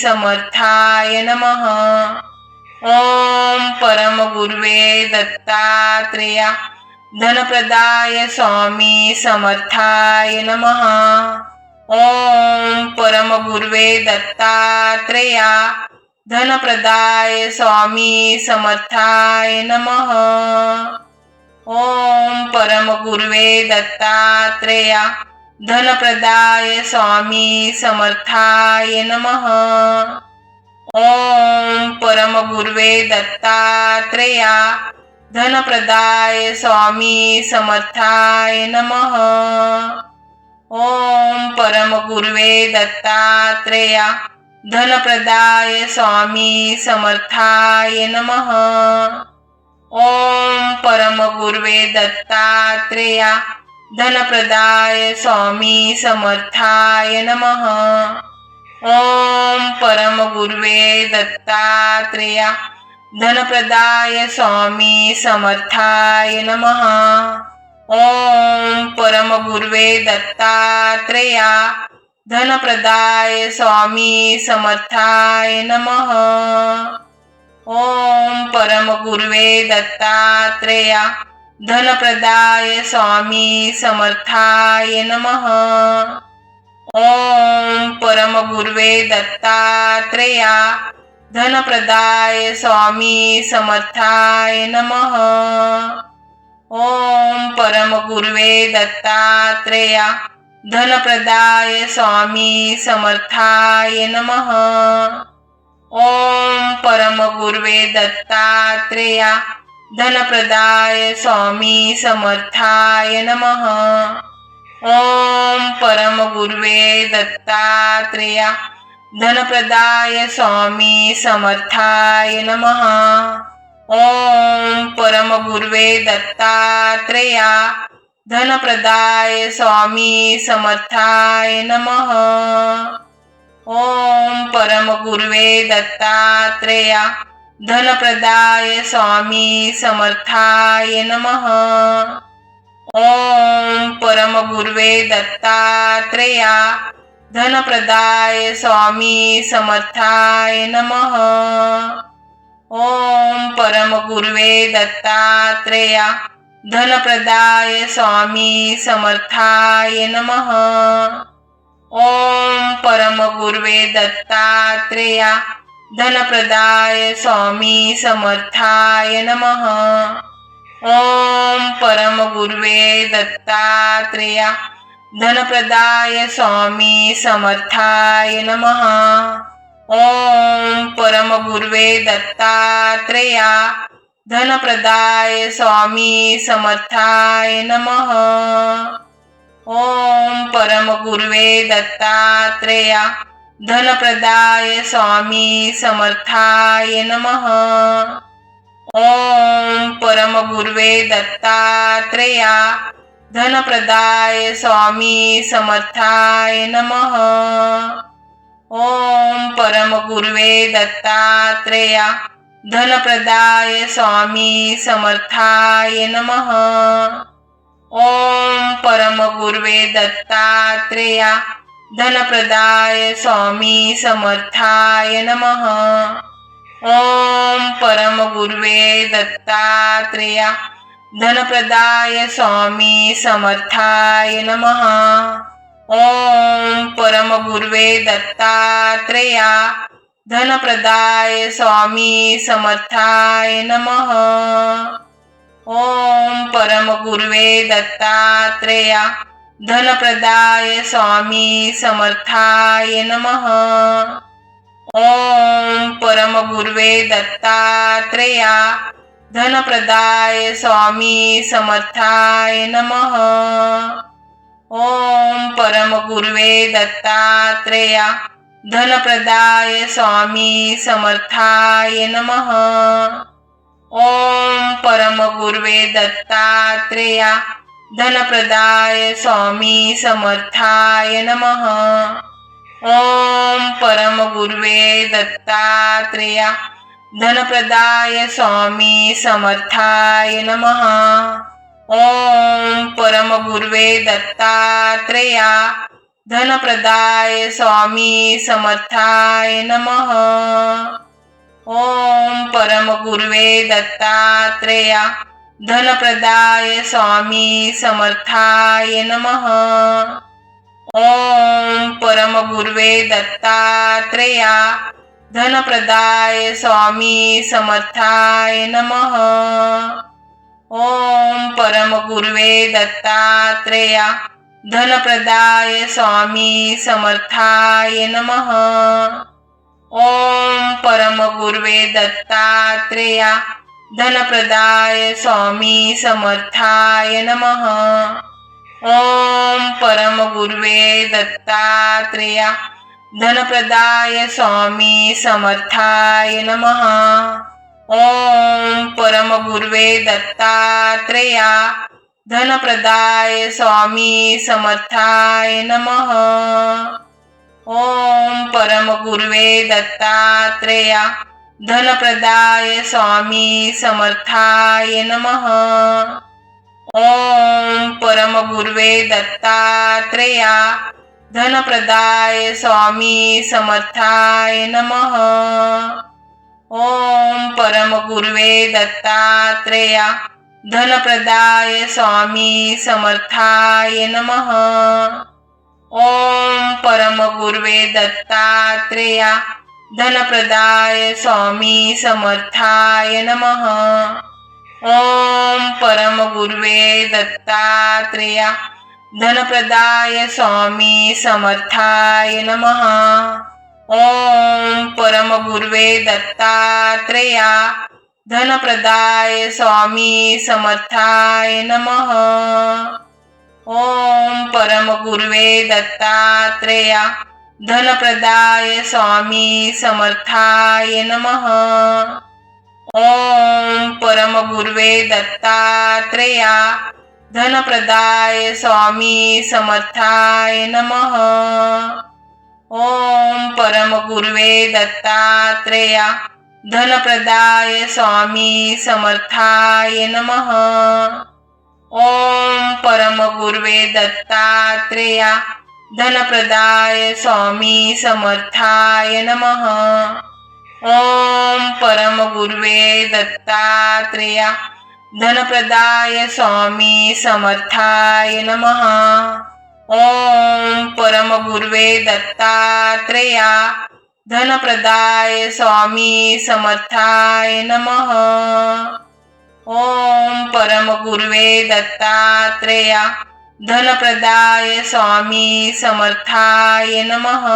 समर्थाय नमः। ओम परमगुरुवे दत्तात्रेया धनप्रदाय स्वामी समर्थाय नमः। ओम परमगुरुवे दत्तात्रेया धनप्रदाय स्वामी समर्थाय नमः। ओम परमगुरुवे दत्तात्रेया धनप्रदाय स्वामी समर्थाय नमः। ओम परमगुरुवे दत्तात्रेया धनप्रदाय स्वामी समर्थाय नमः। ओम परमगुरुवे दत्तात्रेया धनप्रदाय स्वामी समर्थाय नमः। ओम परमगुरुवे दत्तात्रेया धनप्रदाय स्वामी समर्थाय नमः। ओम परमगुरुवे दत्तात्रेया धनप्रदाय स्वामी समर्थाय नमः। ओम परमगुरुवे दत्तात्रेया धनप्रदाय स्वामी समर्थाय नमः। ओम परमगुरुवे दत्तात्रेया धनप्रदाय स्वामी समर्थाय नमः। ओम परमगुर्वे दत्तात्रेया धनप्रदाय स्वामी समर्थाय नमः। ओम परमगुर्वे दत्तात्रेया धनप्रदाय स्वामी समर्थाय नमः। ओम परमगुर्वे दत्तात्रेया धनप्रदाय स्वामी समर्थाय नमः। ओम परमगुर्वे दत्तात्रेया धनप्रदाय स्वामी समर्थाय नमः। ओम परमगुर्वे दत्तात्रेया धनप्रदाय स्वामी समर्थाय नमः। ओम परमगुर्वे दत्तात्रेया धनप्रदाय स्वामी समर्थाय नमः। ओम परमगुर्वे दत्तात्रेया धनप्रदाय स्वामी समर्थाय नमः। ओम परमगुर्वे दत्तात्रेया धनप्रदाय स्वामी समर्थाय नमः। ओम परमगुर्वे दत्तात्रेया धनप्रदाय स्वामी समर्थाय नमः। ओम परमगुर्वे दत्तात्रेया धनप्रदाय स्वामी समर्थाय नमः। ओम परमगुर्वे दत्तात्रेया धनप्रदाय स्वामी समर्थाय नमः। ओम परमगुर्वे दत्तात्रेया धनप्रदाय स्वामी समर्थाय नमः। ओम परमगुर्वे दत्तात्रेया धनप्रदाय स्वामी समर्थाय नमः। ओम परमगुर्वे दत्तात्रेया धनप्रदाय स्वामी समर्थाय नमः। ओम परमगुर्वे दत्तात्रेया धनप्रदाय स्वामी समर्थाय नमः। ओम परमगुर्वे दत्तात्रेया धनप्रदाय स्वामी समर्थाय नमः। ओम परमगुर्वे दत्तात्रेया धनप्रदाय स्वामी समर्थाय नमः। ओम परमगुर्वे दत्तात्रेया धनप्रदाय स्वामी समर्थाय नमः। ओम परमगुर्वे दत्तात्रेया धनप्रदाय स्वामी समर्थाय नमः। ओम परमगुर्वे दत्तात्रेया धनप्रदाय स्वामी समर्थाय नमः। ओम परमगुर्वे दत्तात्रेया धनप्रदाय स्वामी समर्थाय नमः। ओम परमगुर्वे दत्तात्रेया धनप्रदाय स्वामी समर्थाय नमः। ओम परमगुर्वे दत्तात्रेया धनप्रदाय स्वामी समर्थाय नमः। ओम परमगुर्वे दत्तात्रेया धनप्रदाय स्वामी समर्थाय नमः। ओम परमगुर्वे दत्तात्रेया धनप्रदाय स्वामी समर्थाय नमः। ओम परमगुर्वे दत्तात्रेया धनप्रदाय स्वामी समर्थाय नमः। ओम परमगुर्वे दत्तात्रेया धनप्रदाय स्वामी समर्थाय नमः। ओम परमगुर्वे दत्तात्रेया धनप्रदाय स्वामी समर्थाय नमः। ओम परमगुर्वे दत्तात्रेया धनप्रदाय स्वामी समर्थाय नमः। ओम परमगुर्वे दत्तात्रेया धनप्रदाय स्वामी समर्थाय नमः। ओम परमगुर्वे दत्तात्रेया धनप्रदाय स्वामी समर्थाय नमः। ओम परमगुर्वे दत्तात्रेया धनप्रदाय स्वामी समर्थाय नमः। ओम परमगुर्वे दत्तात्रेया धनप्रदाय स्वामी समर्थाय नमः। ओम परमगुर्वे दत्तात्रेया धनप्रदाय स्वामी समर्थाय नमः। ओम परमगुर्वे दत्तात्रेया धनप्रदाय स्वामी समर्थाय नमः। ओम परमगुर्वे दत्तात्रेया धनप्रदाय स्वामी समर्थाय नमः। ओम परमगुर्वे दत्तात्रेया धनप्रदाय स्वामी समर्थाय नमः। ओम परमगुर्वे दत्तात्रेया धनप्रदाय स्वामी समर्थाय नमः। ओम परमगुर्वे दत्तात्रेया धनप्रदाय स्वामी समर्थाय नमः। ओम परमगुर्वे दत्तात्रेया धनप्रदाय स्वामी समर्थाय नमः। ओम परमगुर्वे दत्तात्रेया धनप्रदाय स्वामी समर्थाय नमः। ओम परमगुर्वे दत्तात्रेया धनप्रदाय स्वामी समर्थाय नमः।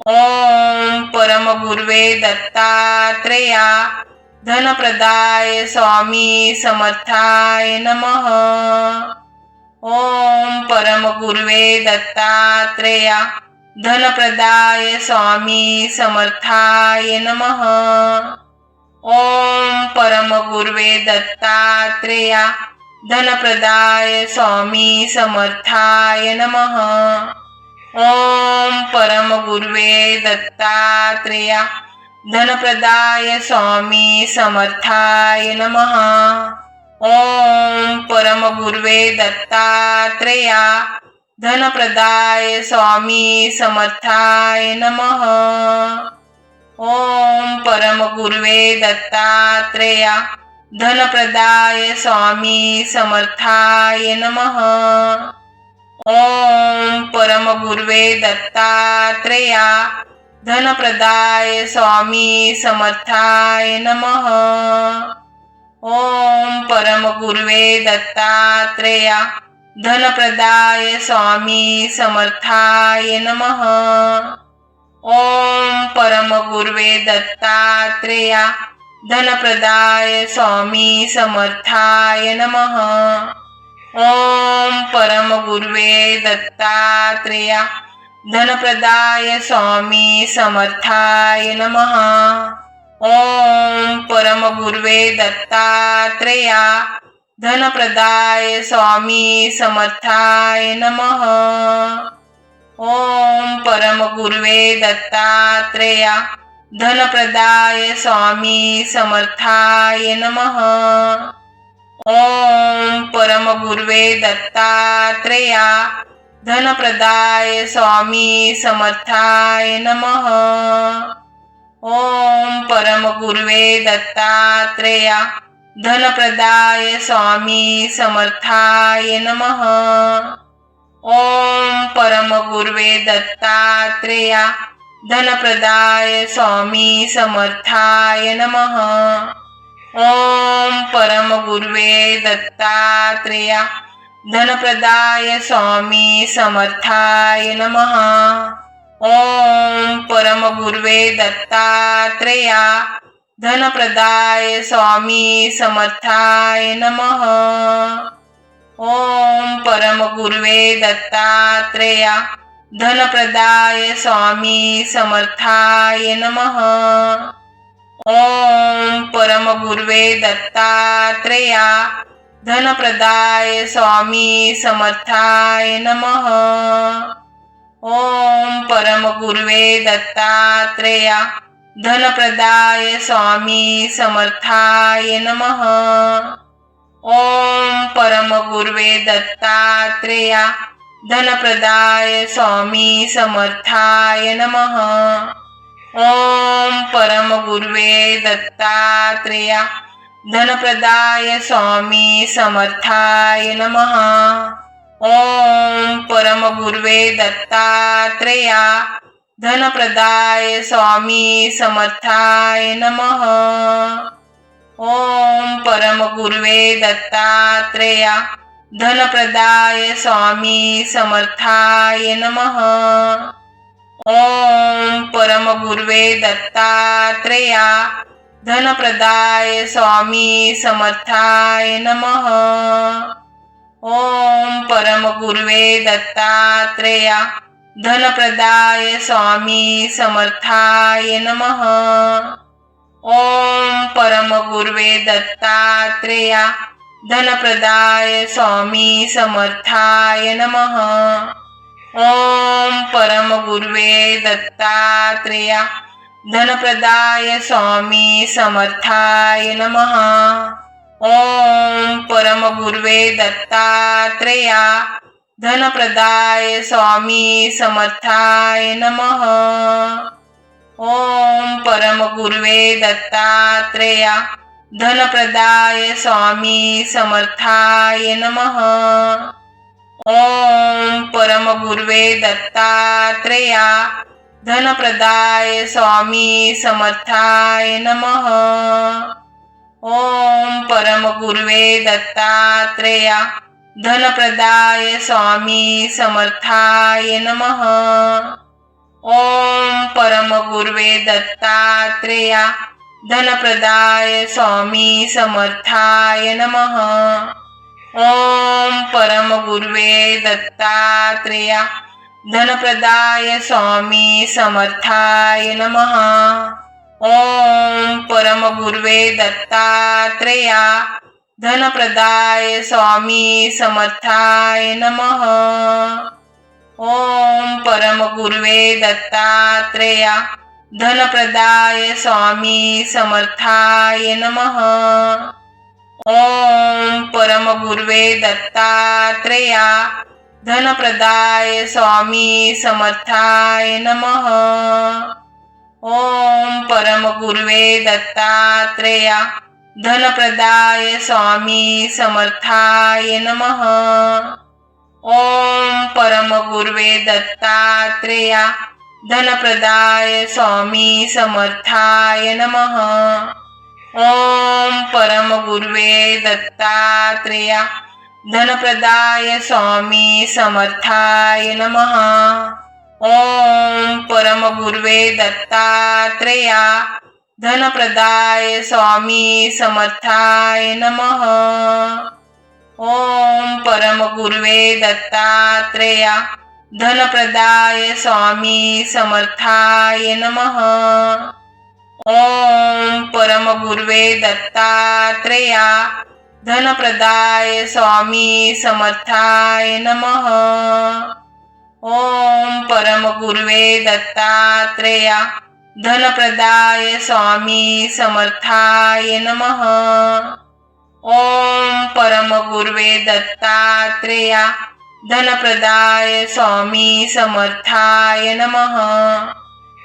ओम परमगुर्वे दत्तात्रेया धनप्रदाय स्वामी समर्थाय नमः। ओम परमगुर्वे दत्तात्रेया धनप्रदाय स्वामी समर्थाय नमः। ओम परमगुर्वे दत्तात्रेया धनप्रदाय स्वामी समर्थाय नमः। ओम परमगुर्वे दत्तात्रेया धनप्रदाय स्वामी समर्थाय नमः। ओम परमगुर्वे दत्तात्रेया धनप्रदाय स्वामी समर्थाय नमः। ओम परमगुर्वे दत्तात्रेया धनप्रदाय स्वामी समर्थाय नमः। ओम परमगुर्वे दत्तात्रेया धनप्रदाय स्वामी समर्थाय नमः। ओम परमगुर्वे दत्तात्रेया धनप्रदाय स्वामी समर्थाय नमः। ओम परमगुर्वे दत्तात्रेया धनप्रदाय स्वामी समर्थाय नमः। ओम परमगुर्वे दत्तात्रेया धनप्रदाय स्वामी समर्थाय नमः। ओम परमगुर्वे दत्तात्रेया धनप्रदाय स्वामी समर्थाय नमः। ओम परमगुर्वे दत्तात्रेया धनप्रदाय स्वामी समर्थाय नमः। ओम परमगुर्वे दत्तात्रेया धनप्रदाय स्वामी समर्थाय नमः। ओम परमगुर्वे दत्तात्रेया धनप्रदाय स्वामी समर्थाय नमः। ओम परमगुर्वे दत्तात्रेया धनप्रदाय स्वामी समर्थाय नमः। ओम परमगुर्वे दत्तात्रेया धनप्रदाय स्वामी समर्थाय नमः। ओम परमगुर्वे दत्तात्रेया धनप्रदाय स्वामी समर्थाय नमः। ओम परमगुर्वे दत्तात्रेया धनप्रदाय स्वामी समर्थाय नमः। ओम परमगुर्वे दत्तात्रेया धनप्रदाय स्वामी समर्थाय नमः। ओम परमगुर्वे दत्तात्रेया धनप्रदाय स्वामी समर्थाय नमः। ओम परमगुर्वे दत्तात्रेया धनप्रदाय स्वामी समर्थाय नमः। ओम परमगुर्वे दत्तात्रेया धनप्रदाय स्वामी समर्थाय नमः। ओम परमगुरुवे दत्तात्रेया धनप्रदाय स्वामी समर्थाय नमः। ओम परमगुरुवे दत्तात्रेया धनप्रदाय स्वामी समर्थाय नमः। ओम परमगुरुवे दत्तात्रेया धनप्रदाय स्वामी समर्थाय नमः। ओम परमगुरुवे दत्तात्रेया धनप्रदाय स्वामी समर्थाय नमः। ओम परमगुरुवे दत्तात्रेया धनप्रदाय स्वामी समर्थाय नमः। ओम परमगुरुवे दत्तात्रेया धनप्रदाय स्वामी समर्थाय नमः। ओम परमगुरुवे दत्तात्रेया धनप्रदाय स्वामी समर्थाय नमः। ओम परमगुरुवे दत्तात्रेया धनप्रदाय स्वामी समर्थाय नमः। ओम परमगुरुवे दत्तात्रेया धनप्रदाय स्वामी समर्थाय नमः। ओम परमगुरुवे दत्तात्रेया धनप्रदाय स्वामी समर्थाय नमः। ओम परमगुरुवे दत्तात्रेया धनप्रदाय स्वामी समर्थाय नमः। ओम परमगुरुवे दत्तात्रेया धनप्रदाय स्वामी समर्थाय नमः। ओम परमगुरुवे दत्तात्रेया धनप्रदाय स्वामी समर्थाय नमः। ओम परमगुरुवे दत्तात्रेया धनप्रदाय स्वामी समर्थाय नमः। ओम परमगुरुवे दत्तात्रेया धनप्रदाय स्वामी समर्थाय नमः। ओम परमगुरुवे दत्तात्रेया धनप्रदाय स्वामी समर्थाय नमः। ओम परमगुरुवे दत्तात्रेया धनप्रदाय स्वामी समर्थाय नमः। ओम परमगुरुवे दत्तात्रेया धनप्रदाय स्वामी समर्थाय नमः। ओम परमगुरुवे दत्तात्रेया धनप्रदाय स्वामी समर्थाय नमः। ओम परमगुरुवे दत्तात्रेया धनप्रदाय स्वामी समर्थाय नमः। ओम परमगुरुवे दत्तात्रेया धनप्रदाय स्वामी समर्थाय नमः। ओम परमगुरुवे दत्तात्रेया धनप्रदाय स्वामी समर्थाय नमः। ओम परमगुरुवे दत्तात्रेया धनप्रदाय स्वामी समर्थाय नमः।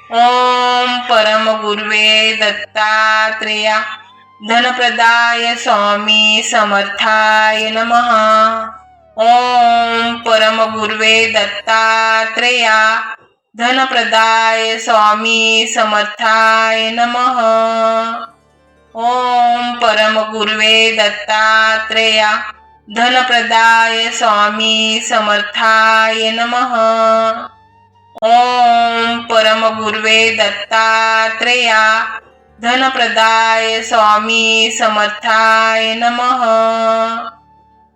ओम परमगुरुवे दत्तात्रेया धनप्रदाय स्वामी समर्थाय नमः। ओम परमगुरुवे दत्तात्रेया धनप्रदाय स्वामी समर्थाय नमः। ओम परमगुरुवे दत्तात्रेया धनप्रदाय स्वामी समर्थाय नमः। ओम परमगुरुवे दत्तात्रेया धनप्रदाय स्वामी समर्थाय नमः।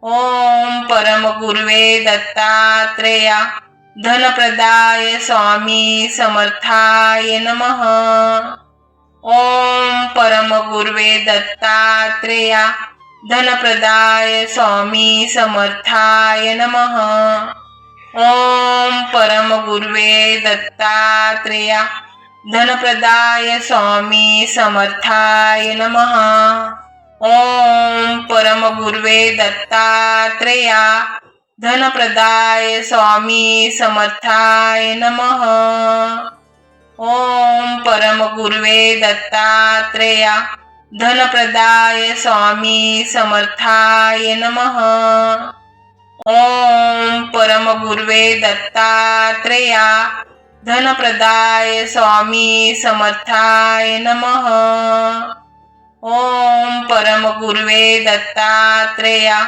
ओम परमगुरुवे दत्तात्रेया धनप्रदाय स्वामी समर्थाय नमः। ओम परमगुरुवे दत्तात्रेया धनप्रदाय स्वामी समर्थाय नमः। ओम परमगुरुवे दत्तात्रेया धनप्रदाय स्वामी समर्थाय नमः। ओम परमगुरुवे दत्तात्रेया धनप्रदाय स्वामी समर्थाय नमः। ओम परमगुरुवे दत्तात्रेया धनप्रदाय स्वामी समर्थाय नमः। ओम परमगुर्वे दत्तात्रेया धनप्रदाय स्वामी समर्थाय नमः। ओम परमगुर्वे दत्तात्रेया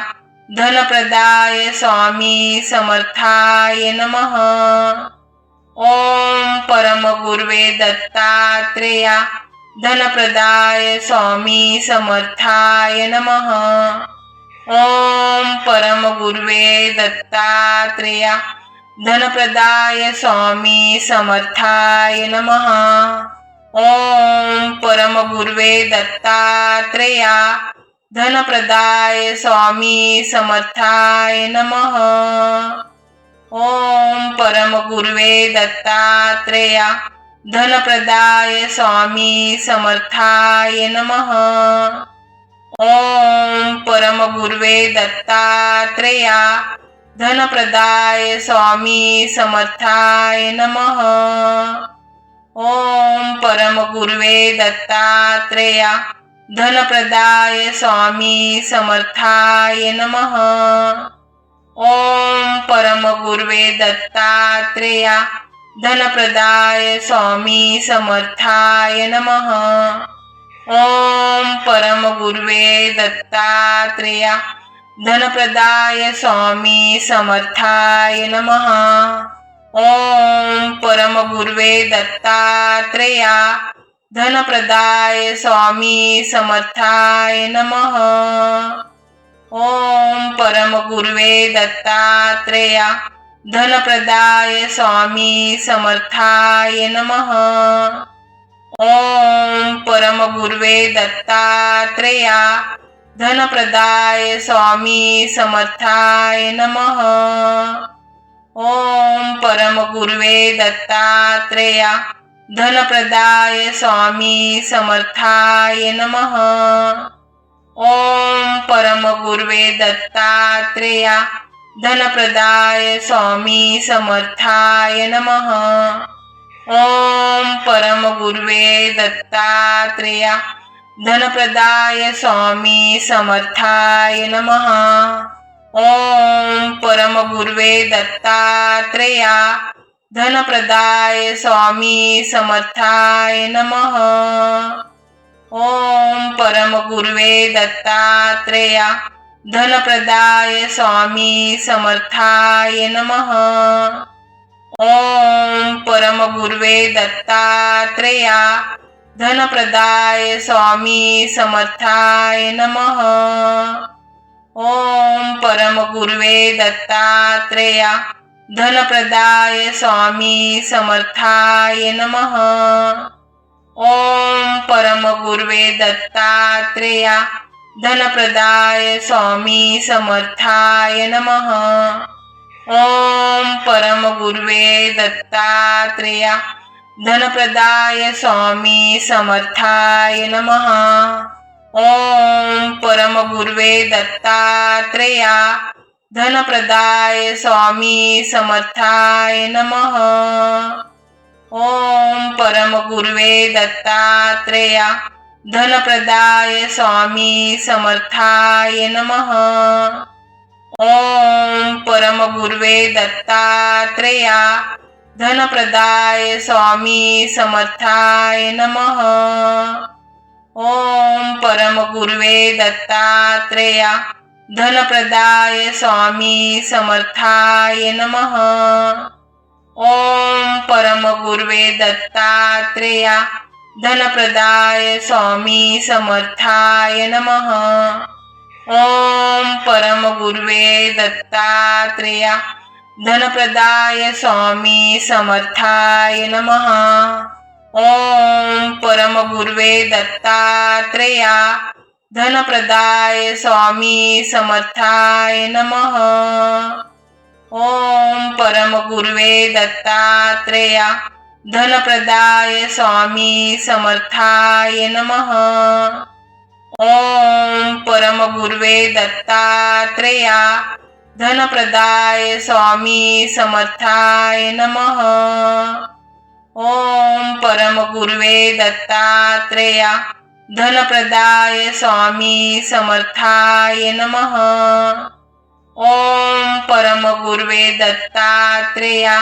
धनप्रदाय स्वामी समर्थाय नमः। ओम परमगुर्वे दत्तात्रेया धनप्रदाय स्वामी समर्थाय नमः। ओम परमगुर्वे दत्तात्रेया धनप्रदाय स्वामी समर्थाय नमः। ओम परमगुर्वे दत्तात्रेया धनप्रदाय स्वामी समर्थाय नमः। ओम परमगुर्वे दत्तात्रेया धनप्रदाय स्वामी समर्थाय नमः। ओम परमगुर्वे दत्तात्रेया धनप्रदाय स्वामी समर्थाय नमः। ओम परमगुर्वे दत्तात्रेया धनप्रदाय स्वामी समर्थाय नमः। ओम परमगुर्वे दत्तात्रेया धनप्रदाय स्वामी समर्थाय नमः। ओम परमगुर्वे दत्तात्रेया धनप्रदाय स्वामी समर्थाय नमः। ओम परमगुर्वे दत्तात्रेया धनप्रदाय स्वामी समर्थाय नमः। ओम परमगुर्वे दत्तात्रेया धनप्रदाय स्वामी समर्थाय नमः। ओम परमगुर्वे दत्तात्रेया धनप्रदाय स्वामी समर्थाय नमः। ओम परमगुर्वे दत्तात्रेया धनप्रदाय स्वामी समर्थाय नमः। ओम परमगुर्वे दत्तात्रेया धनप्रदाय स्वामी समर्थाय नमः। ओम परमगुर्वे दत्तात्रेया धनप्रदाय स्वामी समर्थाय नमः। ओम परमगुर्वे दत्तात्रेया धनप्रदाय स्वामी समर्थाय नमः। ओम परमगुर्वे दत्तात्रेया धनप्रदाय स्वामी समर्थाय नमः। ओम परमगुर्वे दत्तात्रेया धनप्रदाय स्वामी समर्थाय नमः। ओम परमगुर्वे दत्तात्रेया धनप्रदाय स्वामी समर्थाय नमः। ओम परमगुर्वे दत्तात्रेया धनप्रदाय स्वामी समर्थाय नमः। ओम परमगुर्वे दत्तात्रेया धनप्रदाय स्वामी समर्थाय नमः। ओम परमगुर्वे दत्तात्रेया धनप्रदाय स्वामी समर्थाय नमः। ओम परमगुर्वे दत्तात्रेया धनप्रदाय स्वामी समर्थाय नमः। ओम परमगुर्वे दत्तात्रेया धनप्रदाय स्वामी समर्थाय नमः। ओम परमगुर्वे दत्तात्रेया धनप्रदाय स्वामी समर्थाय नमः। ओम परमगुर्वे दत्तात्रेया धनप्रदाय स्वामी समर्थाय नमः। ओम परमगुर्वे दत्तात्रेया धनप्रदाय स्वामी समर्थाय नमः। ओम परमगुर्वे दत्तात्रेया धनप्रदाय स्वामी समर्थाय नमः। ओम परमगुर्वे दत्तात्रेया धनप्रदाय स्वामी समर्थाय नमः। ओम परमगुर्वे दत्तात्रेया धनप्रदाय स्वामी समर्थाय नमः। ओम परमगुर्वे दत्तात्रेया धनप्रदाय स्वामी समर्थाय नमः। ओम परमगुर्वे दत्तात्रेया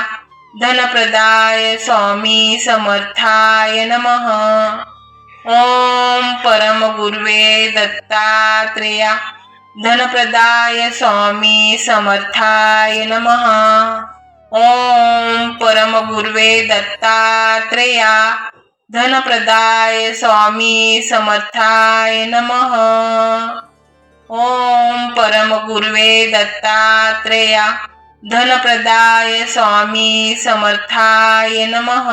धनप्रदाय स्वामी समर्थाय नमः। ओम परमगुर्वे दत्तात्रेया धनप्रदाय स्वामी समर्थाय नमः। ओम परमगुर्वे दत्तात्रेया धनप्रदाय स्वामी समर्थाय नमः। ओम परमगुर्वे दत्तात्रेया धनप्रदाय स्वामी समर्थाय नमः।